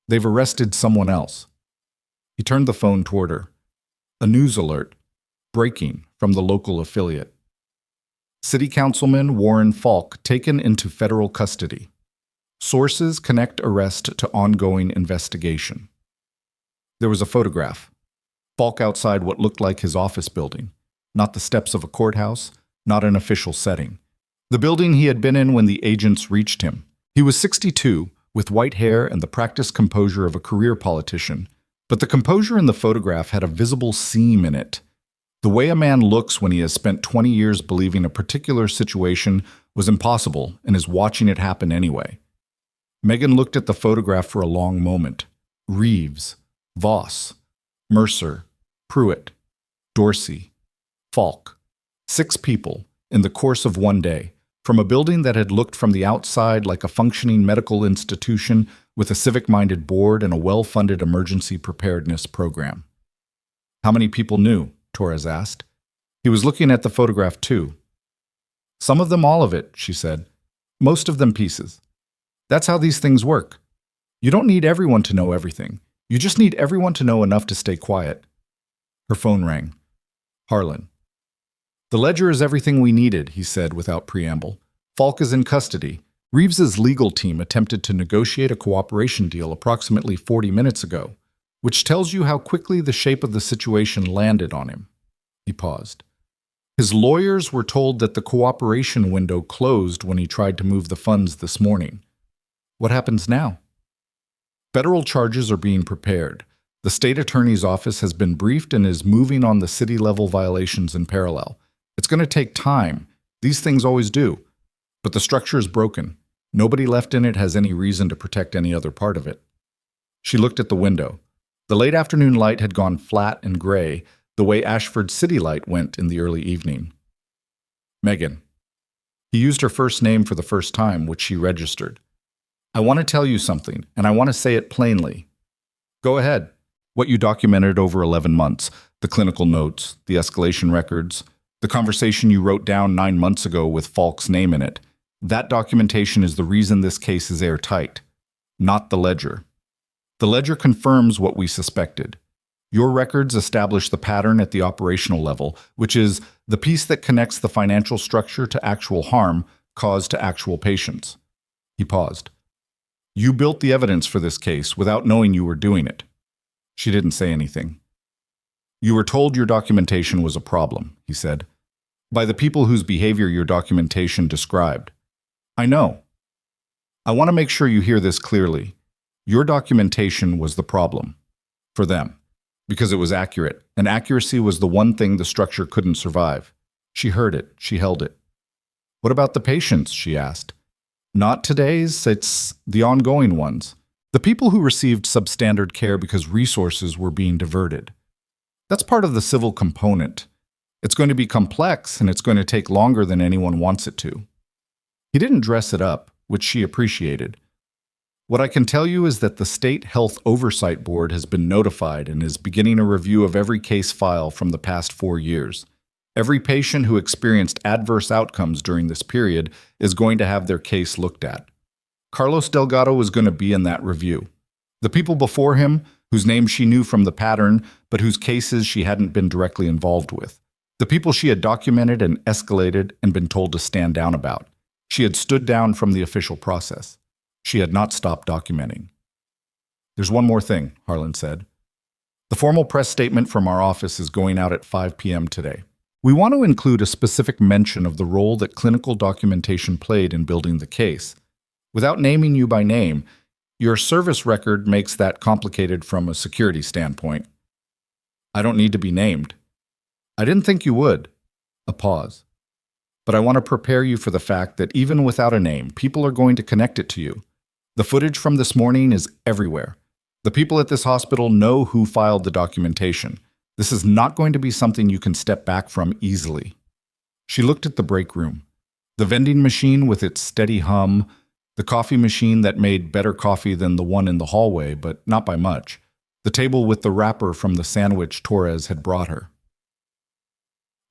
They've arrested someone else. He turned the phone toward her. A news alert. Breaking from the local affiliate. City Councilman Warren Falk taken into federal custody. Sources connect arrest to ongoing investigation. There was a photograph. Falk outside what looked like his office building. Not the steps of a courthouse, not an official setting. The building he had been in when the agents reached him. He was 62, with white hair and the practiced composure of a career politician. But the composure in the photograph had a visible seam in it. The way a man looks when he has spent 20 years believing a particular situation was impossible and is watching it happen anyway. Megan looked at the photograph for a long moment. Reeves, Voss, Mercer, Pruitt, Dorsey, Falk. 6 people, in the course of one day, from a building that had looked from the outside like a functioning medical institution with a civic-minded board and a well-funded emergency preparedness program. How many people knew? Torres asked. He was looking at the photograph too. Some of them, all of it, she said. Most of them pieces. That's how these things work. You don't need everyone to know everything. You just need everyone to know enough to stay quiet. Her phone rang. Harlan. The ledger is everything we needed, he said without preamble. Falk is in custody. Reeves's legal team attempted to negotiate a cooperation deal approximately 40 minutes ago, which tells you how quickly the shape of the situation landed on him. He paused. His lawyers were told that the cooperation window closed when he tried to move the funds this morning. What happens now? Federal charges are being prepared. The state attorney's office has been briefed and is moving on the city-level violations in parallel. It's going to take time. These things always do. But the structure is broken. Nobody left in it has any reason to protect any other part of it. She looked at the window. The late afternoon light had gone flat and gray, the way Ashford's city light went in the early evening. Megan. He used her first name for the first time, which she registered. I want to tell you something, and I want to say it plainly. Go ahead. What you documented over 11 months, the clinical notes, the escalation records, the conversation you wrote down 9 months ago with Falk's name in it, that documentation is the reason this case is airtight, not the ledger. The ledger confirms what we suspected. Your records establish the pattern at the operational level, which is the piece that connects the financial structure to actual harm caused to actual patients. He paused. You built the evidence for this case without knowing you were doing it. She didn't say anything. You were told your documentation was a problem, he said, by the people whose behavior your documentation described. I know. I want to make sure you hear this clearly. Your documentation was the problem. For them. Because it was accurate, and accuracy was the one thing the structure couldn't survive. She heard it. She held it. What about the patients? She asked. Not today's, it's the ongoing ones. The people who received substandard care because resources were being diverted. That's part of the civil component. It's going to be complex, and it's going to take longer than anyone wants it to. He didn't dress it up, which she appreciated. What I can tell you is that the State Health Oversight Board has been notified and is beginning a review of every case file from the past 4 years. Every patient who experienced adverse outcomes during this period is going to have their case looked at. Carlos Delgado was going to be in that review. The people before him, whose names she knew from the pattern, but whose cases she hadn't been directly involved with. The people she had documented and escalated and been told to stand down about. She had stood down from the official process. She had not stopped documenting. There's one more thing, Harlan said. The formal press statement from our office is going out at 5 p.m. today. We want to include a specific mention of the role that clinical documentation played in building the case. Without naming you by name, your service record makes that complicated from a security standpoint. I don't need to be named. I didn't think you would. A pause. But I want to prepare you for the fact that even without a name, people are going to connect it to you. The footage from this morning is everywhere. The people at this hospital know who filed the documentation. This is not going to be something you can step back from easily. She looked at the break room. The vending machine with its steady hum, the coffee machine that made better coffee than the one in the hallway, but not by much, the table with the wrapper from the sandwich Torres had brought her.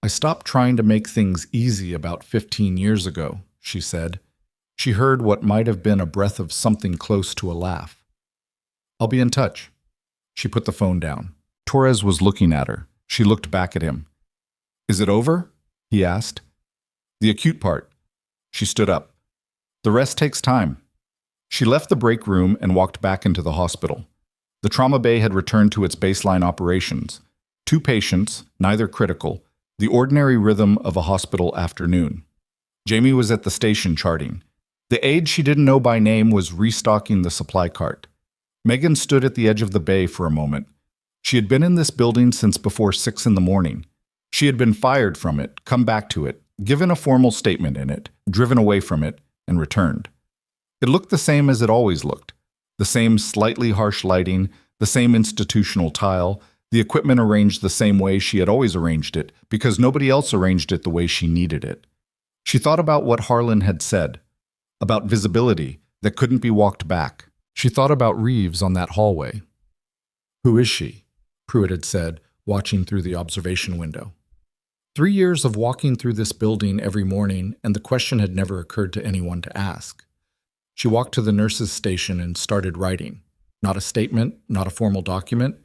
I stopped trying to make things easy about 15 years ago, she said. She heard what might have been a breath of something close to a laugh. I'll be in touch. She put the phone down. Torres was looking at her. She looked back at him. Is it over? He asked. The acute part. She stood up. The rest takes time. She left the break room and walked back into the hospital. The trauma bay had returned to its baseline operations. 2 patients, neither critical, the ordinary rhythm of a hospital afternoon. Jamie was at the station charting. The aide she didn't know by name was restocking the supply cart. Megan stood at the edge of the bay for a moment. She had been in this building since before 6 in the morning. She had been fired from it, come back to it, given a formal statement in it, driven away from it, and returned. It looked the same as it always looked. The same slightly harsh lighting, the same institutional tile, the equipment arranged the same way she had always arranged it, because nobody else arranged it the way she needed it. She thought about what Harlan had said, about visibility that couldn't be walked back. She thought about Reeves on that hallway. Who is she? Pruitt had said, watching through the observation window. 3 years of walking through this building every morning, and the question had never occurred to anyone to ask. She walked to the nurse's station and started writing. Not a statement, not a formal document.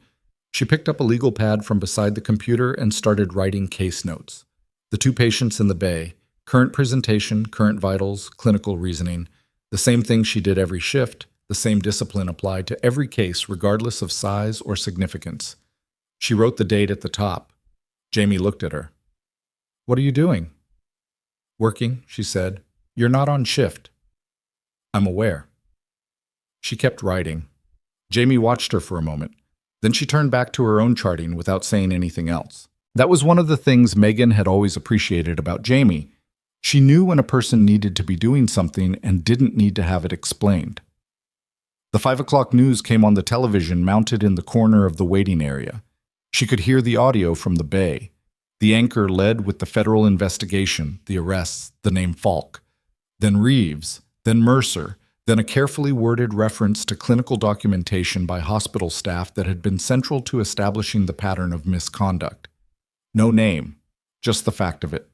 She picked up a legal pad from beside the computer and started writing case notes. The 2 patients in the bay, current presentation, current vitals, clinical reasoning, the same thing she did every shift, the same discipline applied to every case regardless of size or significance. She wrote the date at the top. Jamie looked at her. What are you doing? Working, she said. You're not on shift. I'm aware. She kept writing. Jamie watched her for a moment. Then she turned back to her own charting without saying anything else. That was one of the things Megan had always appreciated about Jamie. She knew when a person needed to be doing something and didn't need to have it explained. The 5 o'clock news came on the television mounted in the corner of the waiting area. She could hear the audio from the bay. The anchor led with the federal investigation, the arrests, the name Falk. Then Reeves, then Mercer, then a carefully worded reference to clinical documentation by hospital staff that had been central to establishing the pattern of misconduct. No name, just the fact of it.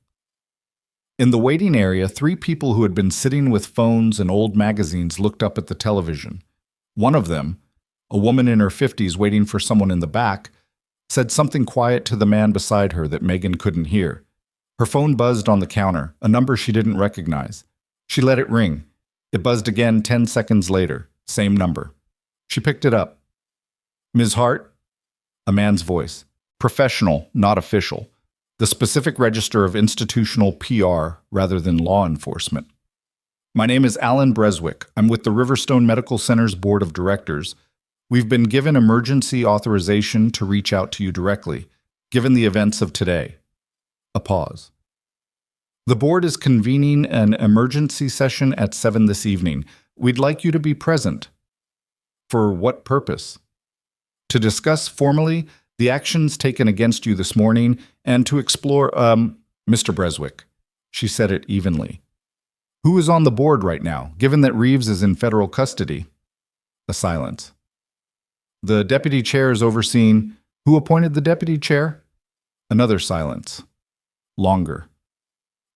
In the waiting area, 3 people who had been sitting with phones and old magazines looked up at the television. One of them, a woman in her 50s waiting for someone in the back, said something quiet to the man beside her that Megan couldn't hear. Her phone buzzed on the counter, a number she didn't recognize. She let it ring. It buzzed again 10 seconds later, same number. She picked it up. Ms. Hart? A man's voice. Professional, not official. The specific register of institutional PR rather than law enforcement. My name is Alan Breswick. I'm with the Riverstone Medical Center's Board of Directors. We've been given emergency authorization to reach out to you directly, given the events of today. A pause. The board is convening an emergency session at 7 this evening. We'd like you to be present. For what purpose? To discuss formally the actions taken against you this morning and to explore, Mr. Breswick. She said it evenly. Who is on the board right now, given that Reeves is in federal custody? A silence. The deputy chair is overseeing. Who appointed the deputy chair? Another silence. Longer.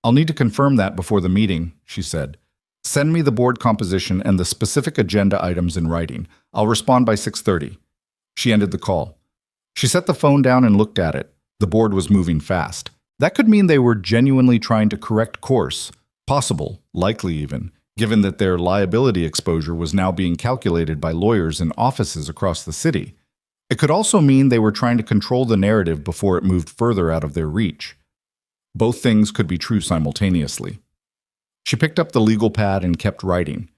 I'll need to confirm that before the meeting, she said. Send me the board composition and the specific agenda items in writing. I'll respond by 6:30. She ended the call. She set the phone down and looked at it. The board was moving fast. That could mean they were genuinely trying to correct course, possible, likely even, given that their liability exposure was now being calculated by lawyers in offices across the city. It could also mean they were trying to control the narrative before it moved further out of their reach. Both things could be true simultaneously. She picked up the legal pad and kept writing.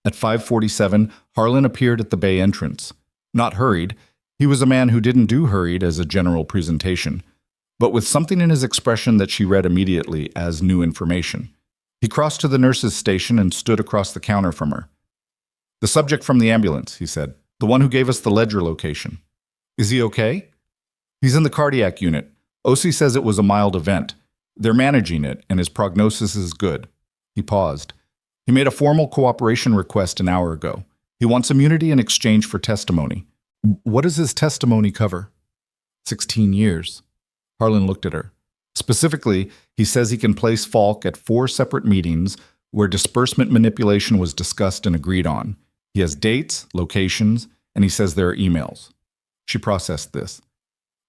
At 5:47, Harlan appeared at the bay entrance. Not hurried. He was a man who didn't do hurried as a general presentation, but with something in his expression that she read immediately as new information. He crossed to the nurse's station and stood across the counter from her. The subject from the ambulance, he said. The one who gave us the ledger location. Is he okay? He's in the cardiac unit. OC says it was a mild event. They're managing it, and his prognosis is good. He paused. He made a formal cooperation request an hour ago. He wants immunity in exchange for testimony. What does his testimony cover? 16 years. Harlan looked at her. Specifically, he says he can place Falk at 4 separate meetings where disbursement manipulation was discussed and agreed on. He has dates, locations, and he says there are emails. She processed this.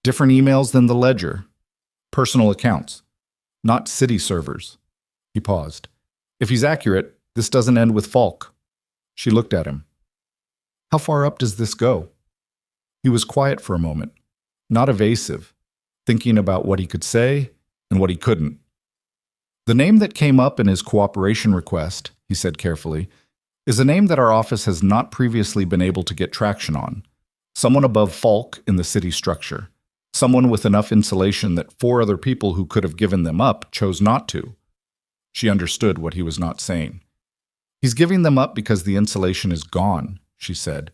Different emails than the ledger. Personal accounts. Not city servers. He paused. If he's accurate, this doesn't end with Falk. She looked at him. How far up does this go? He was quiet for a moment, not evasive, thinking about what he could say and what he couldn't. The name that came up in his cooperation request, he said carefully, is a name that our office has not previously been able to get traction on. Someone above Falk in the city structure. Someone with enough insulation that 4 other people who could have given them up chose not to. She understood what he was not saying. He's giving them up because the insulation is gone, she said.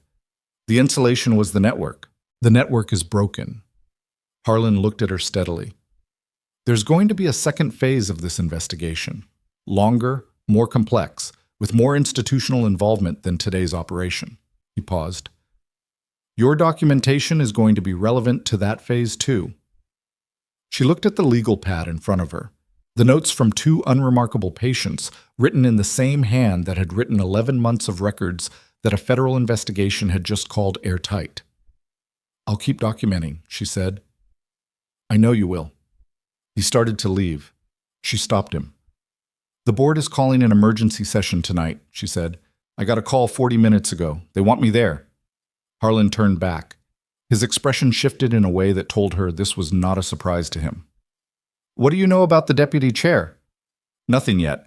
The insulation was the network. The network is broken. Harlan looked at her steadily. There's going to be a second phase of this investigation. Longer, more complex, with more institutional involvement than today's operation. He paused. Your documentation is going to be relevant to that phase too. She looked at the legal pad in front of her. The notes from 2 unremarkable patients, written in the same hand that had written 11 months of records that a federal investigation had just called airtight. I'll keep documenting, she said. I know you will. He started to leave. She stopped him. The board is calling an emergency session tonight, she said. I got a call 40 minutes ago. They want me there. Harlan turned back. His expression shifted in a way that told her this was not a surprise to him. What do you know about the deputy chair? Nothing yet.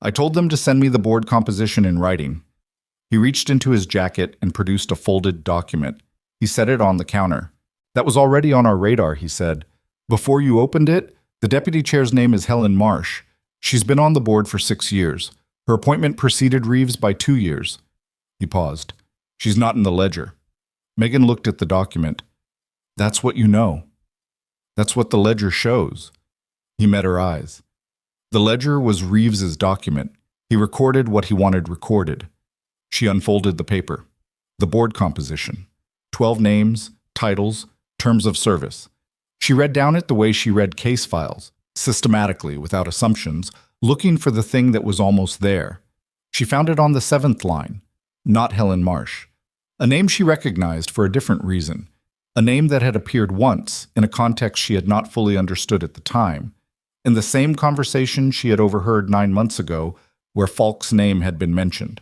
I told them to send me the board composition in writing. He reached into his jacket and produced a folded document. He set it on the counter. That was already on our radar, he said. Before you opened it, the deputy chair's name is Helen Marsh. She's been on the board for 6 years. Her appointment preceded Reeves by 2 years. He paused. She's not in the ledger. Megan looked at the document. That's what you know. That's what the ledger shows. He met her eyes. The ledger was Reeves's document. He recorded what he wanted recorded. She unfolded the paper. The board composition. 12 names, titles, terms of service. She read down it the way she read case files, systematically, without assumptions, looking for the thing that was almost there. She found it on the 7th line. Not Helen Marsh. A name she recognized for a different reason. A name that had appeared once in a context she had not fully understood at the time. In the same conversation she had overheard 9 months ago, where Falk's name had been mentioned.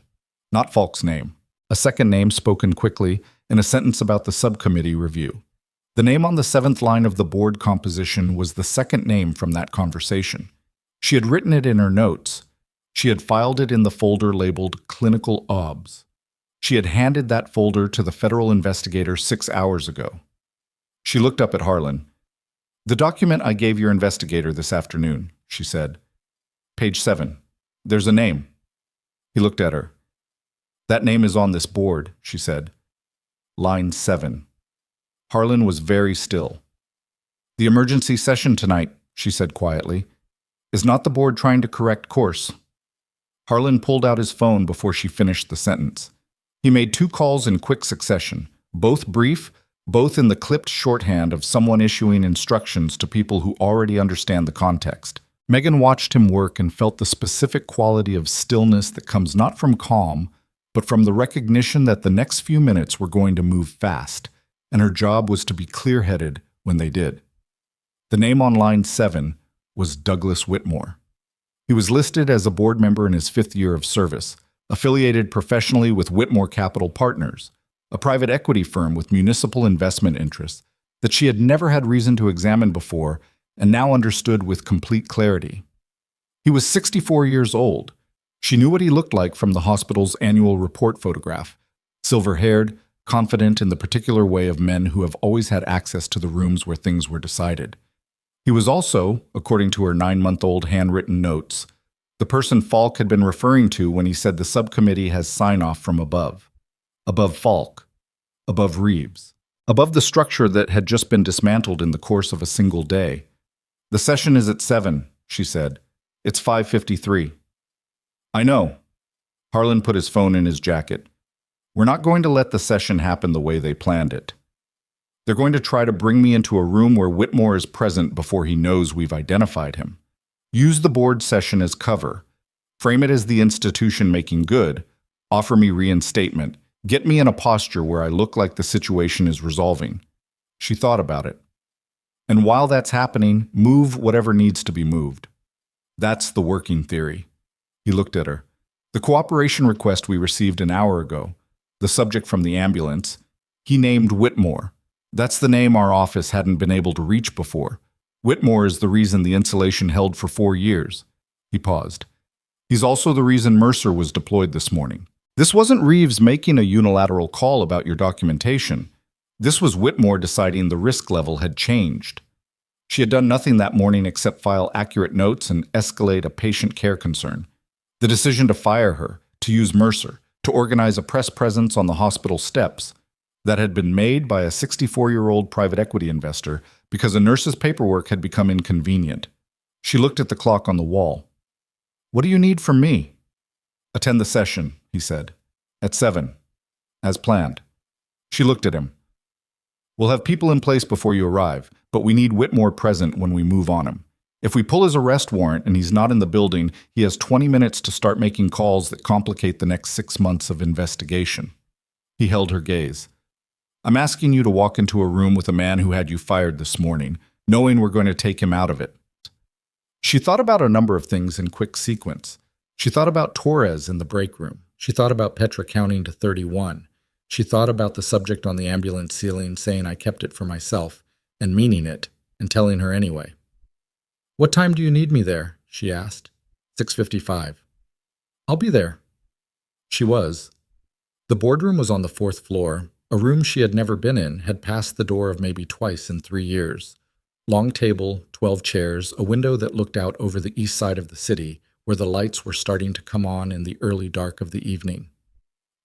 Not Falk's name. A second name spoken quickly in a sentence about the subcommittee review. The name on the 7th line of the board composition was the second name from that conversation. She had written it in her notes. She had filed it in the folder labeled Clinical Obs. She had handed that folder to the federal investigator 6 hours ago. She looked up at Harlan. The document I gave your investigator this afternoon, she said. Page 7. There's a name. He looked at her. That name is on this board, she said. Line 7. Harlan was very still. The emergency session tonight, she said quietly, is not the board trying to correct course. Harlan pulled out his phone before she finished the sentence. He made 2 calls in quick succession, both brief, both in the clipped shorthand of someone issuing instructions to people who already understand the context. Megan watched him work and felt the specific quality of stillness that comes not from calm, but from the recognition that the next few minutes were going to move fast, and her job was to be clear-headed when they did. The name on line 7 was Douglas Whitmore. He was listed as a board member in his 5th year of service, affiliated professionally with Whitmore Capital Partners, a private equity firm with municipal investment interests that she had never had reason to examine before and now understood with complete clarity. He was 64 years old. She knew what he looked like from the hospital's annual report photograph, silver-haired, confident in the particular way of men who have always had access to the rooms where things were decided. He was also, according to her 9-month-old handwritten notes, the person Falk had been referring to when he said the subcommittee has sign-off from above. Above Falk. above Reeves, above the structure that had just been dismantled in the course of a single day. "The session is at 7, she said. "It's 5:53. "I know." Harlan put his phone in his jacket. "We're not going to let the session happen the way they planned it. They're going to try to bring me into a room where Whitmore is present before he knows we've identified him. Use the board session as cover. Frame it as the institution making good. Offer me reinstatement. Get me in a posture where I look like the situation is resolving." She thought about it. "And while that's happening, move whatever needs to be moved. That's the working theory." He looked at her. "The cooperation request we received an hour ago, the subject from the ambulance, he named Whitmore. That's the name our office hadn't been able to reach before. Whitmore is the reason the insulation held for 4 years. He paused. "He's also the reason Mercer was deployed this morning. This wasn't Reeves making a unilateral call about your documentation. This was Whitmore deciding the risk level had changed. She had done nothing that morning except file accurate notes and escalate a patient care concern. The decision to fire her, to use Mercer, to organize a press presence on the hospital steps, that had been made by a 64-year-old private equity investor because a nurse's paperwork had become inconvenient." She looked at the clock on the wall. "What do you need from me?" "Attend the session," he said. "At 7, as planned." She looked at him. "We'll have people in place before you arrive, but we need Whitmore present when we move on him. If we pull his arrest warrant and he's not in the building, he has 20 minutes to start making calls that complicate the next 6 months of investigation." He held her gaze. "I'm asking you to walk into a room with a man who had you fired this morning, knowing we're going to take him out of it." She thought about a number of things in quick sequence. She thought about Torres in the break room. She thought about Petra counting to 31. She thought about the subject on the ambulance ceiling saying, "I kept it for myself," and meaning it, and telling her anyway. "What time do you need me there?" she asked. 6:55. "I'll be there." She was. The boardroom was on the 4th floor. A room she had never been in, had passed the door of maybe twice in 3 years. Long table, 12 chairs, a window that looked out over the east side of the city, where the lights were starting to come on in the early dark of the evening.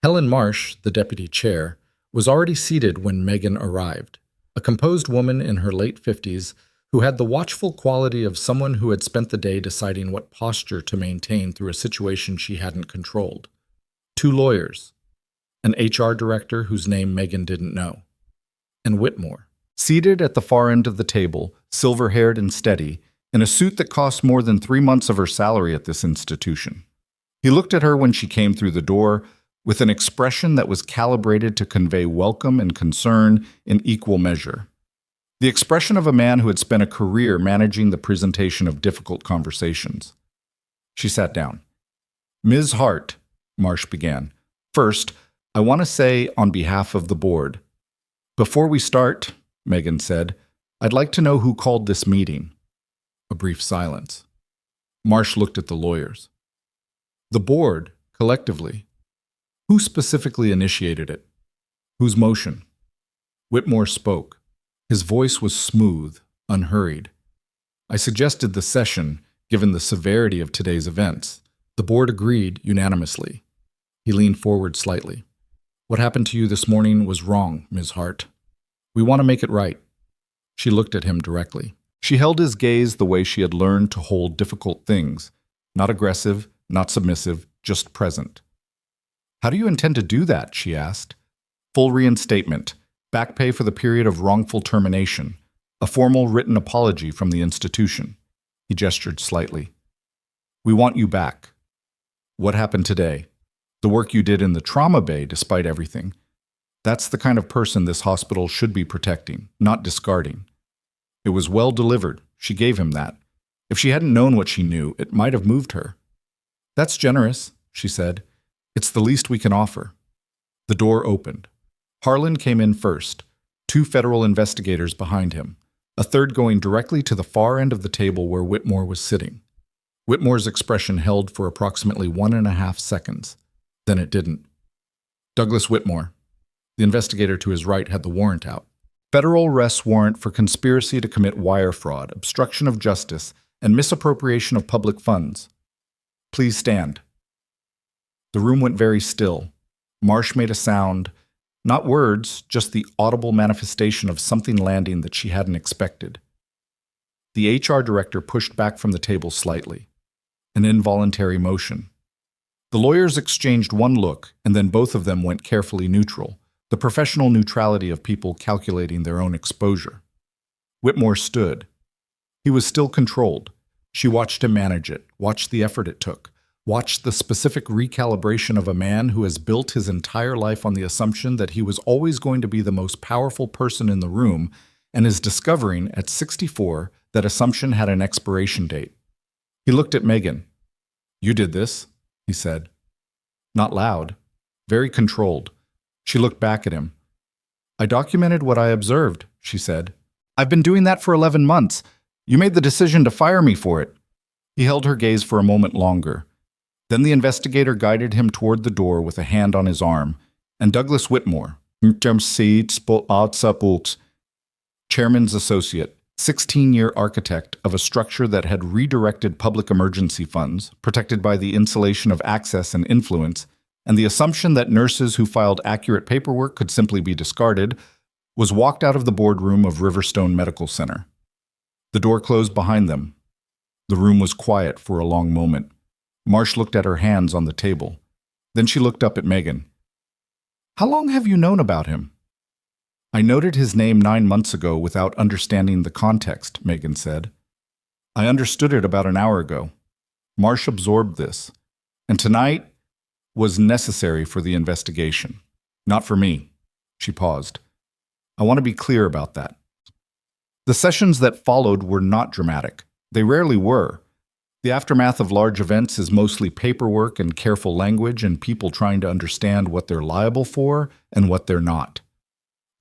Helen Marsh, the deputy chair, was already seated when Megan arrived, a composed woman in her late 50s who had the watchful quality of someone who had spent the day deciding what posture to maintain through a situation she hadn't controlled. 2 lawyers. An HR director whose name Megan didn't know, and Whitmore. Seated at the far end of the table, silver-haired and steady, in a suit that cost more than 3 months of her salary at this institution. He looked at her when she came through the door with an expression that was calibrated to convey welcome and concern in equal measure. The expression of a man who had spent a career managing the presentation of difficult conversations. She sat down. "Ms. Hart," Marsh began, "first, I want to say on behalf of the board." "Before we start," Megan said, "I'd like to know who called this meeting." A brief silence. Marsh looked at the lawyers. "The board, collectively. Who specifically initiated it? Whose motion?" Whitmore spoke. His voice was smooth, unhurried. "I suggested the session, given the severity of today's events. The board agreed unanimously." He leaned forward slightly. "What happened to you this morning was wrong, Ms. Hart. We want to make it right." She looked at him directly. She held his gaze the way she had learned to hold difficult things, not aggressive, not submissive, just present. "How do you intend to do that?" she asked. "Full reinstatement, back pay for the period of wrongful termination, a formal written apology from the institution." He gestured slightly. "We want you back. What happened today? The work you did in the trauma bay, despite everything. That's the kind of person this hospital should be protecting, not discarding. It was well delivered. She gave him that. If she hadn't known what she knew, it might have moved her." "That's generous," she said. "It's the least we can offer." The door opened. Harlan came in first, 2 federal investigators behind him, a third going directly to the far end of the table where Whitmore was sitting. Whitmore's expression held for approximately 1.5 seconds. Then it didn't. "Douglas Whitmore." The investigator to his right had the warrant out. "Federal arrest warrant for conspiracy to commit wire fraud, obstruction of justice, and misappropriation of public funds. Please stand." The room went very still. Marsh made a sound, Not words, just the audible manifestation of something landing that she hadn't expected. The HR director pushed back from the table slightly. An involuntary motion. The lawyers exchanged one look, and then both of them went carefully neutral, the professional neutrality of people calculating their own exposure. Whitmore stood. He was still controlled. She watched him manage it, watched the effort it took, watched the specific recalibration of a man who has built his entire life on the assumption that he was always going to be the most powerful person in the room and is discovering at 64 that assumption had an expiration date. He looked at Megan. "You did this," he said. Not loud, very controlled. She looked back at him. "I documented what I observed," she said. "I've been doing that for 11 months. You made the decision to fire me for it." He held her gaze for a moment longer. Then the investigator guided him toward the door with a hand on his arm, and Douglas Whitmore, chairman's associate, 16-year architect of a structure that had redirected public emergency funds, protected by the insulation of access and influence, and the assumption that nurses who filed accurate paperwork could simply be discarded, was walked out of the boardroom of Riverstone Medical Center. The door closed behind them. The room was quiet for a long moment. Marsh looked at her hands on the table. Then she looked up at Megan. "How long have you known about him?" "I noted his name 9 months ago without understanding the context," Megan said. "I understood it about an hour ago." Marsh absorbed this. "And tonight was necessary for the investigation. Not for me." She paused. "I want to be clear about that." The sessions that followed were not dramatic. They rarely were. The aftermath of large events is mostly paperwork and careful language and people trying to understand what they're liable for and what they're not.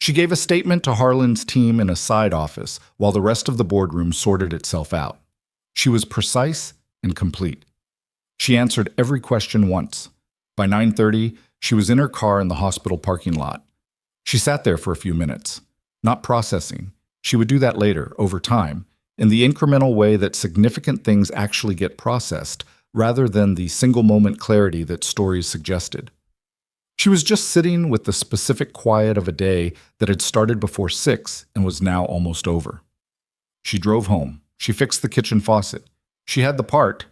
She gave a statement to Harlan's team in a side office while the rest of the boardroom sorted itself out. She was precise and complete. She answered every question once. By 9:30, she was in her car in the hospital parking lot. She sat there for a few minutes, not processing. She would do that later, over time, in the incremental way that significant things actually get processed, rather than the single-moment clarity that stories suggested. She was just sitting with the specific quiet of a day that had started before 6 and was now almost over. She drove home. She fixed the kitchen faucet. She had the part,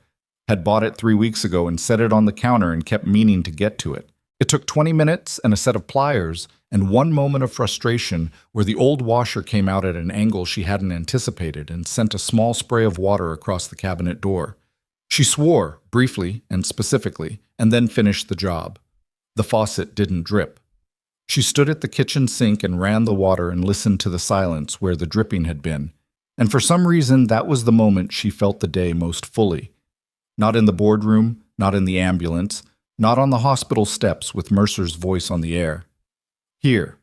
had bought it 3 weeks ago and set it on the counter and kept meaning to get to it. It took 20 minutes and a set of pliers and one moment of frustration where the old washer came out at an angle she hadn't anticipated and sent a small spray of water across the cabinet door. She swore, briefly and specifically, and then finished the job. The faucet didn't drip. She stood at the kitchen sink and ran the water and listened to the silence where the dripping had been. And for some reason, that was the moment she felt the day most fully. Not in the boardroom, not in the ambulance, not on the hospital steps with Mercer's voice on the air. Here.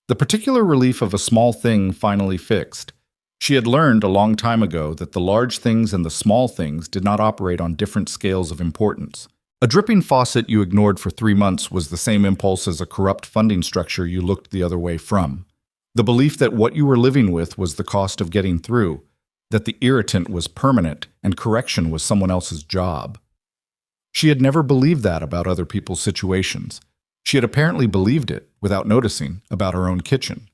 The particular relief of a small thing finally fixed. She had learned a long time ago that the large things and the small things did not operate on different scales of importance. A dripping faucet you ignored for 3 months was the same impulse as a corrupt funding structure you looked the other way from. The belief that what you were living with was the cost of getting through, that the irritant was permanent and correction was someone else's job. She had never believed that about other people's situations. She had apparently believed it, without noticing, about her own kitchen.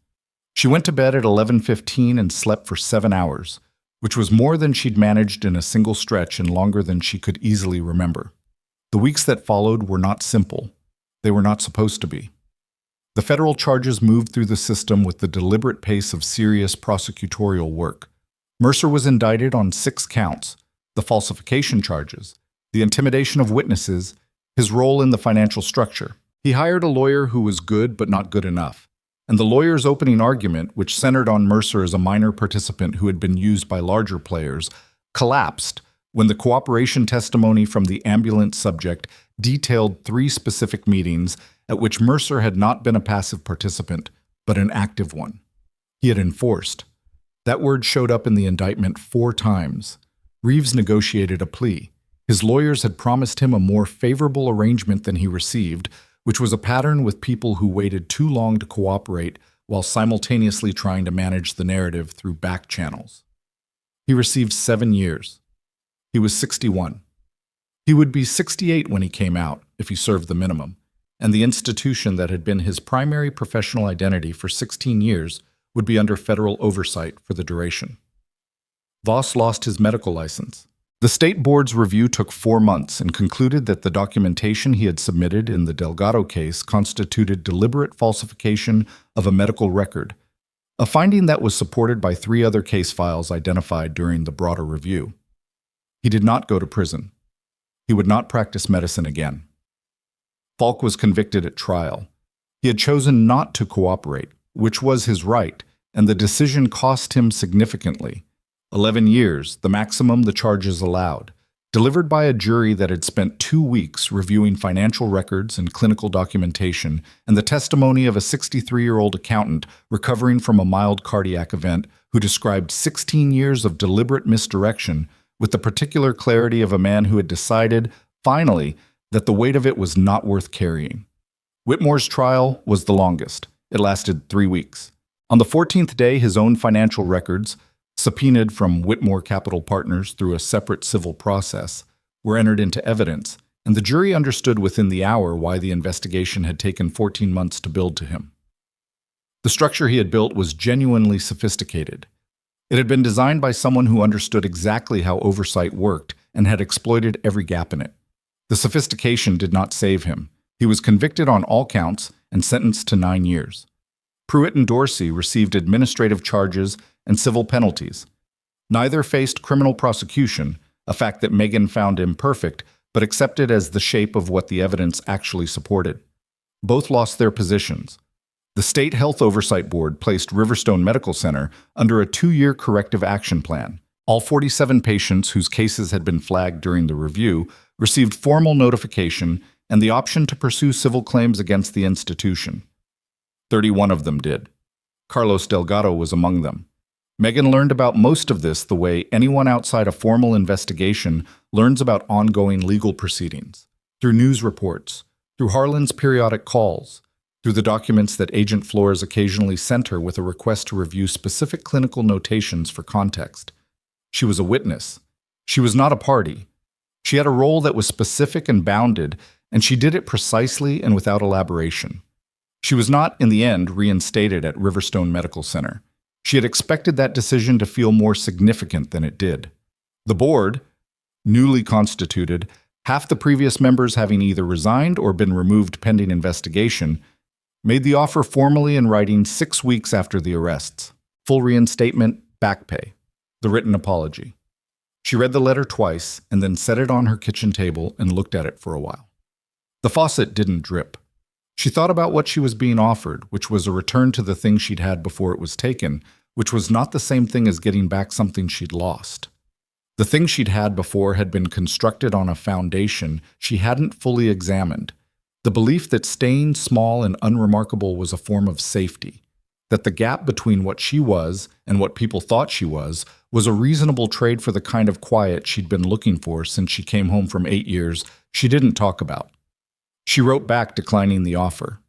She went to bed at 11:15 and slept for 7 hours, which was more than she'd managed in a single stretch and longer than she could easily remember. The weeks that followed were not simple. They were not supposed to be. The federal charges moved through the system with the deliberate pace of serious prosecutorial work. Mercer was indicted on 6 counts: the falsification charges, the intimidation of witnesses, his role in the financial structure. He hired a lawyer who was good but not good enough. And the lawyer's opening argument, which centered on Mercer as a minor participant who had been used by larger players, collapsed when the cooperation testimony from the ambulance subject detailed 3 specific meetings at which Mercer had not been a passive participant, but an active one. He had enforced. That word showed up in the indictment 4 times. Reeves negotiated a plea. His lawyers had promised him a more favorable arrangement than he received, which was a pattern with people who waited too long to cooperate while simultaneously trying to manage the narrative through back channels. He received 7 years. He was 61. He would be 68 when he came out, if he served the minimum. and the institution that had been his primary professional identity for 16 years would be under federal oversight for the duration. Voss lost his medical license. The state board's review took 4 months and concluded that the documentation he had submitted in the Delgado case constituted deliberate falsification of a medical record, a finding that was supported by 3 other case files identified during the broader review. He did not go to prison. He would not practice medicine again. Falk was convicted at trial. He had chosen not to cooperate, which was his right, and the decision cost him significantly. 11 years, the maximum the charges allowed, delivered by a jury that had spent 2 weeks reviewing financial records and clinical documentation and the testimony of a 63-year-old accountant recovering from a mild cardiac event who described 16 years of deliberate misdirection with the particular clarity of a man who had decided, finally, that the weight of it was not worth carrying. Whitmore's trial was the longest. It lasted 3 weeks. On the 14th day, his own financial records, subpoenaed from Whitmore Capital Partners through a separate civil process, were entered into evidence, and the jury understood within the hour why the investigation had taken 14 months to build to him. The structure he had built was genuinely sophisticated. It had been designed by someone who understood exactly how oversight worked and had exploited every gap in it. The sophistication did not save him. He was convicted on all counts and sentenced to 9 years. Pruitt and Dorsey received administrative charges and civil penalties. Neither faced criminal prosecution, a fact that Megan found imperfect, but accepted as the shape of what the evidence actually supported. Both lost their positions. The State Health Oversight Board placed Riverstone Medical Center under a 2-year corrective action plan. All 47 patients whose cases had been flagged during the review received formal notification and the option to pursue civil claims against the institution. 31 of them did. Carlos Delgado was among them. Megan learned about most of this the way anyone outside a formal investigation learns about ongoing legal proceedings, through news reports, through Harlan's periodic calls, through the documents that Agent Flores occasionally sent her with a request to review specific clinical notations for context. She was a witness. She was not a party. She had a role that was specific and bounded, and she did it precisely and without elaboration. She was not, in the end, reinstated at Riverstone Medical Center. She had expected that decision to feel more significant than it did. The board, newly constituted, half the previous members having either resigned or been removed pending investigation, made the offer formally in writing 6 weeks after the arrests. Full reinstatement, back pay, the written apology. She read the letter twice and then set it on her kitchen table and looked at it for a while. The faucet didn't drip. She thought about what she was being offered, which was a return to the thing she'd had before it was taken, which was not the same thing as getting back something she'd lost. The thing she'd had before had been constructed on a foundation she hadn't fully examined. The belief that staying small and unremarkable was a form of safety, that the gap between what she was and what people thought she was a reasonable trade for the kind of quiet she'd been looking for since she came home from 8 years she didn't talk about. She wrote back declining the offer.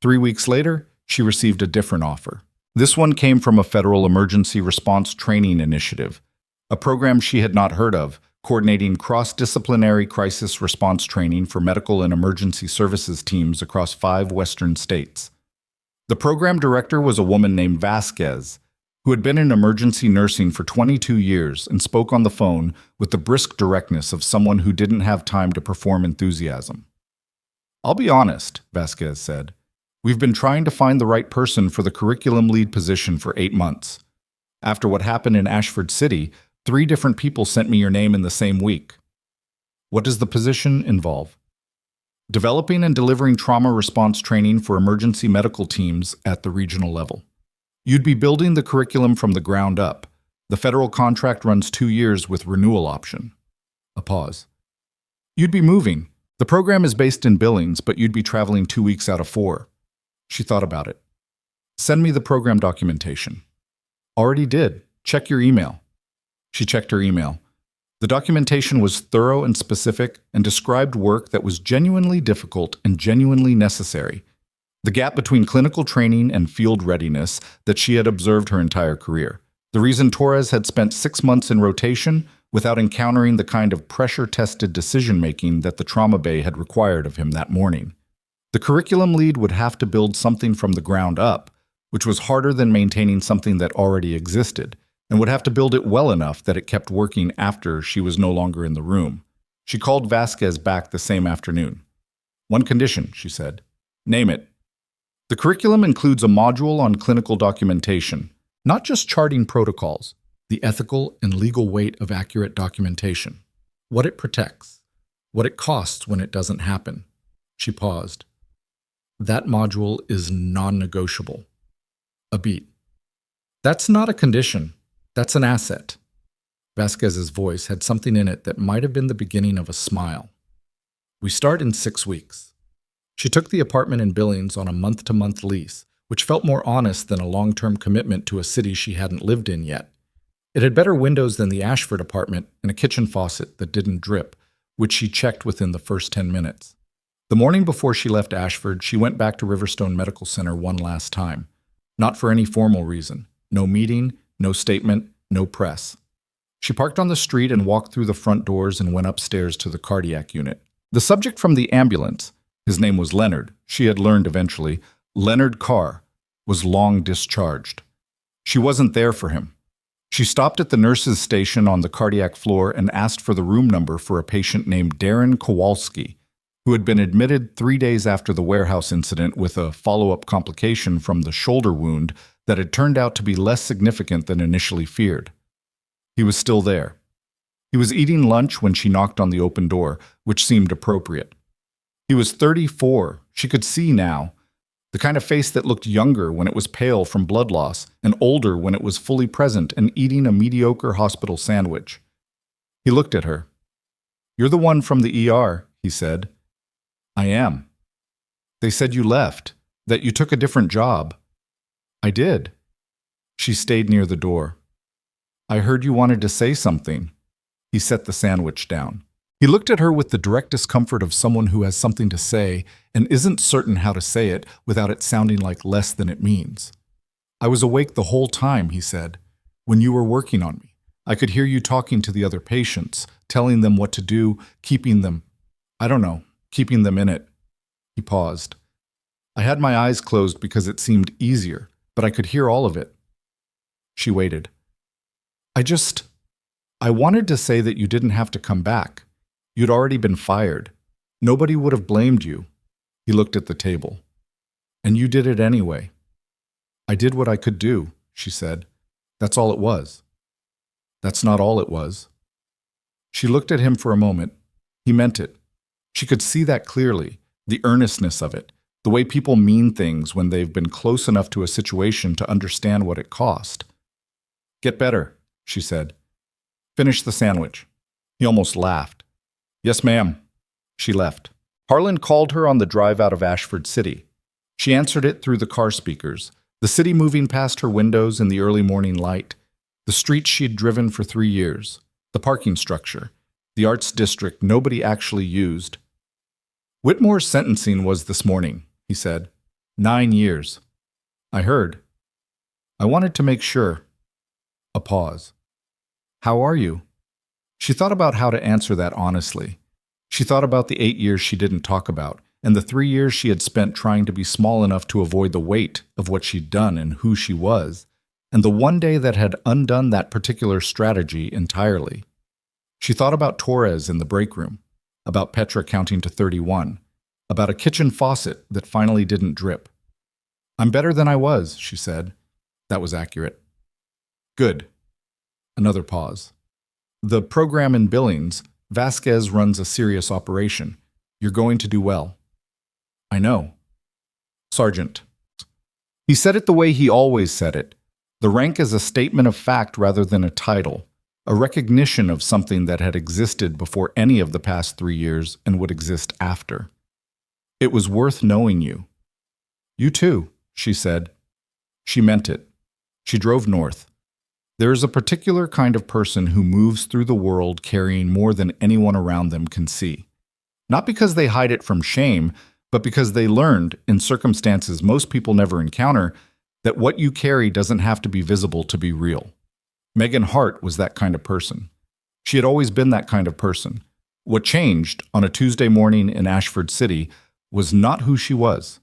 3 weeks later, she received a different offer. This one came from a federal emergency response training initiative, a program she had not heard of, coordinating cross-disciplinary crisis response training for medical and emergency services teams across 5 western states. The program director was a woman named Vasquez, who had been in emergency nursing for 22 years and spoke on the phone with the brisk directness of someone who didn't have time to perform enthusiasm. "I'll be honest," Vasquez said. "We've been trying to find the right person for the curriculum lead position for 8 months. After what happened in Ashford City, 3 different people sent me your name in the same week." "What does the position involve?" "Developing and delivering trauma response training for emergency medical teams at the regional level. You'd be building the curriculum from the ground up. The federal contract runs 2 years with renewal option." A pause. "You'd be moving. The program is based in Billings, but you'd be traveling 2 weeks out of 4. She thought about it. "Send me the program documentation." "Already did. Check your email." She checked her email. The documentation was thorough and specific and described work that was genuinely difficult and genuinely necessary. The gap between clinical training and field readiness that she had observed her entire career. The reason Torres had spent 6 months in rotation without encountering the kind of pressure-tested decision-making that the trauma bay had required of him that morning. The curriculum lead would have to build something from the ground up, which was harder than maintaining something that already existed, and would have to build it well enough that it kept working after she was no longer in the room. She called Vasquez back the same afternoon. "One condition," she said. "Name it." The curriculum includes a module on clinical documentation, not just charting protocols, the ethical and legal weight of accurate documentation, what it protects, what it costs when it doesn't happen. She paused. That module is non-negotiable. A beat. That's not a condition. That's an asset. Vasquez's voice had something in it that might have been the beginning of a smile. "We start in 6 weeks. She took the apartment in Billings on a month-to-month lease, which felt more honest than a long-term commitment to a city she hadn't lived in yet. It had better windows than the Ashford apartment and a kitchen faucet that didn't drip, which she checked within the first 10 minutes. The morning before she left Ashford, she went back to Riverstone Medical Center one last time. Not for any formal reason. No meeting, no statement, no press. She parked on the street and walked through the front doors and went upstairs to the cardiac unit. The subject from the ambulance, his name was Leonard, she had learned eventually, Leonard Carr, was long discharged. She wasn't there for him. She stopped at the nurse's station on the cardiac floor and asked for the room number for a patient named Darren Kowalski, who had been admitted 3 days after the warehouse incident with a follow-up complication from the shoulder wound that had turned out to be less significant than initially feared. He was still there. He was eating lunch when she knocked on the open door, which seemed appropriate. He was 34, she could see now, the kind of face that looked younger when it was pale from blood loss and older when it was fully present and eating a mediocre hospital sandwich. He looked at her. "You're the one from the ER," he said. "I am." "They said you left, that you took a different job." "I did." She stayed near the door. "I heard you wanted to say something." He set the sandwich down. He looked at her with the direct discomfort of someone who has something to say and isn't certain how to say it without it sounding like less than it means. "I was awake the whole time," he said, "when you were working on me. I could hear you talking to the other patients, telling them what to do, keeping them in it." He paused. "I had my eyes closed because it seemed easier, but I could hear all of it." She waited. I wanted to say that you didn't have to come back. You'd already been fired. Nobody would have blamed you." He looked at the table. "And you did it anyway." "I did what I could do," she said. "That's all it was." "That's not all it was." She looked at him for a moment. He meant it. She could see that clearly, the earnestness of it, the way people mean things when they've been close enough to a situation to understand what it cost. "Get better," she said. "Finish the sandwich." He almost laughed. "Yes, ma'am." She left. Harlan called her on the drive out of Ashford City. She answered it through the car speakers, the city moving past her windows in the early morning light, the streets she'd driven for 3 years, the parking structure, the arts district nobody actually used. "Whitmore's sentencing was this morning," he said. 9 years. "I heard. I wanted to make sure." A pause. "How are you?" She thought about how to answer that honestly. She thought about the 8 years she didn't talk about, and the 3 years she had spent trying to be small enough to avoid the weight of what she'd done and who she was, and the one day that had undone that particular strategy entirely. She thought about Torres in the break room, about Petra counting to 31, about a kitchen faucet that finally didn't drip. "I'm better than I was," she said. That was accurate. "Good." Another pause. "The program in Billings, Vasquez runs a serious operation. You're going to do well." "I know." "Sergeant." He said it the way he always said it. The rank is a statement of fact rather than a title, a recognition of something that had existed before any of the past 3 years and would exist after. "It was worth knowing you." "You too," she said. She meant it. She drove north. There is a particular kind of person who moves through the world carrying more than anyone around them can see. Not because they hide it from shame, but because they learned, in circumstances most people never encounter, that what you carry doesn't have to be visible to be real. Megan Hart was that kind of person. She had always been that kind of person. What changed, on a Tuesday morning in Ashford City, was not who she was.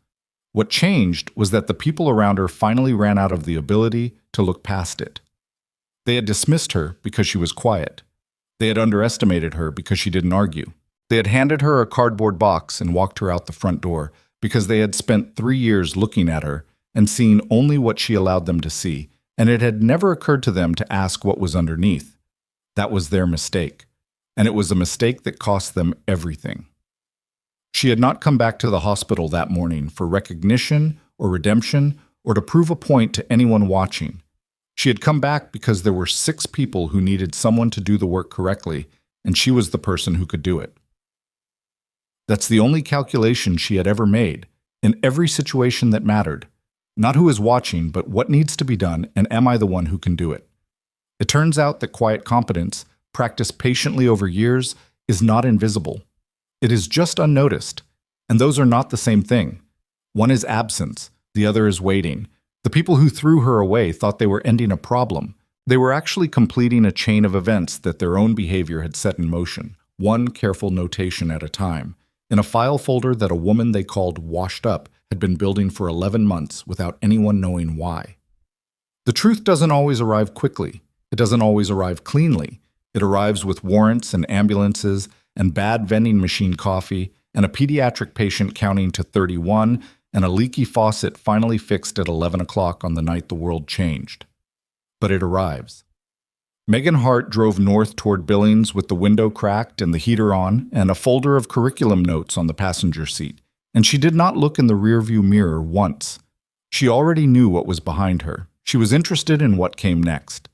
What changed was that the people around her finally ran out of the ability to look past it. They had dismissed her because she was quiet. They had underestimated her because she didn't argue. They had handed her a cardboard box and walked her out the front door because they had spent 3 years looking at her and seeing only what she allowed them to see, and it had never occurred to them to ask what was underneath. That was their mistake, and it was a mistake that cost them everything. She had not come back to the hospital that morning for recognition or redemption or to prove a point to anyone watching. She had come back because there were 6 people who needed someone to do the work correctly, and she was the person who could do it. That's the only calculation she had ever made, in every situation that mattered. Not who is watching, but what needs to be done, and am I the one who can do it? It turns out that quiet competence, practiced patiently over years, is not invisible. It is just unnoticed, and those are not the same thing. One is absence, the other is waiting. The people who threw her away thought they were ending a problem. They were actually completing a chain of events that their own behavior had set in motion, one careful notation at a time, in a file folder that a woman they called Washed Up had been building for 11 months without anyone knowing why. The truth doesn't always arrive quickly. It doesn't always arrive cleanly. It arrives with warrants and ambulances and bad vending machine coffee and a pediatric patient counting to 31 and a leaky faucet finally fixed at 11 o'clock on the night the world changed. But it arrives. Megan Hart drove north toward Billings with the window cracked and the heater on and a folder of curriculum notes on the passenger seat, and she did not look in the rearview mirror once. She already knew what was behind her. She was interested in what came next.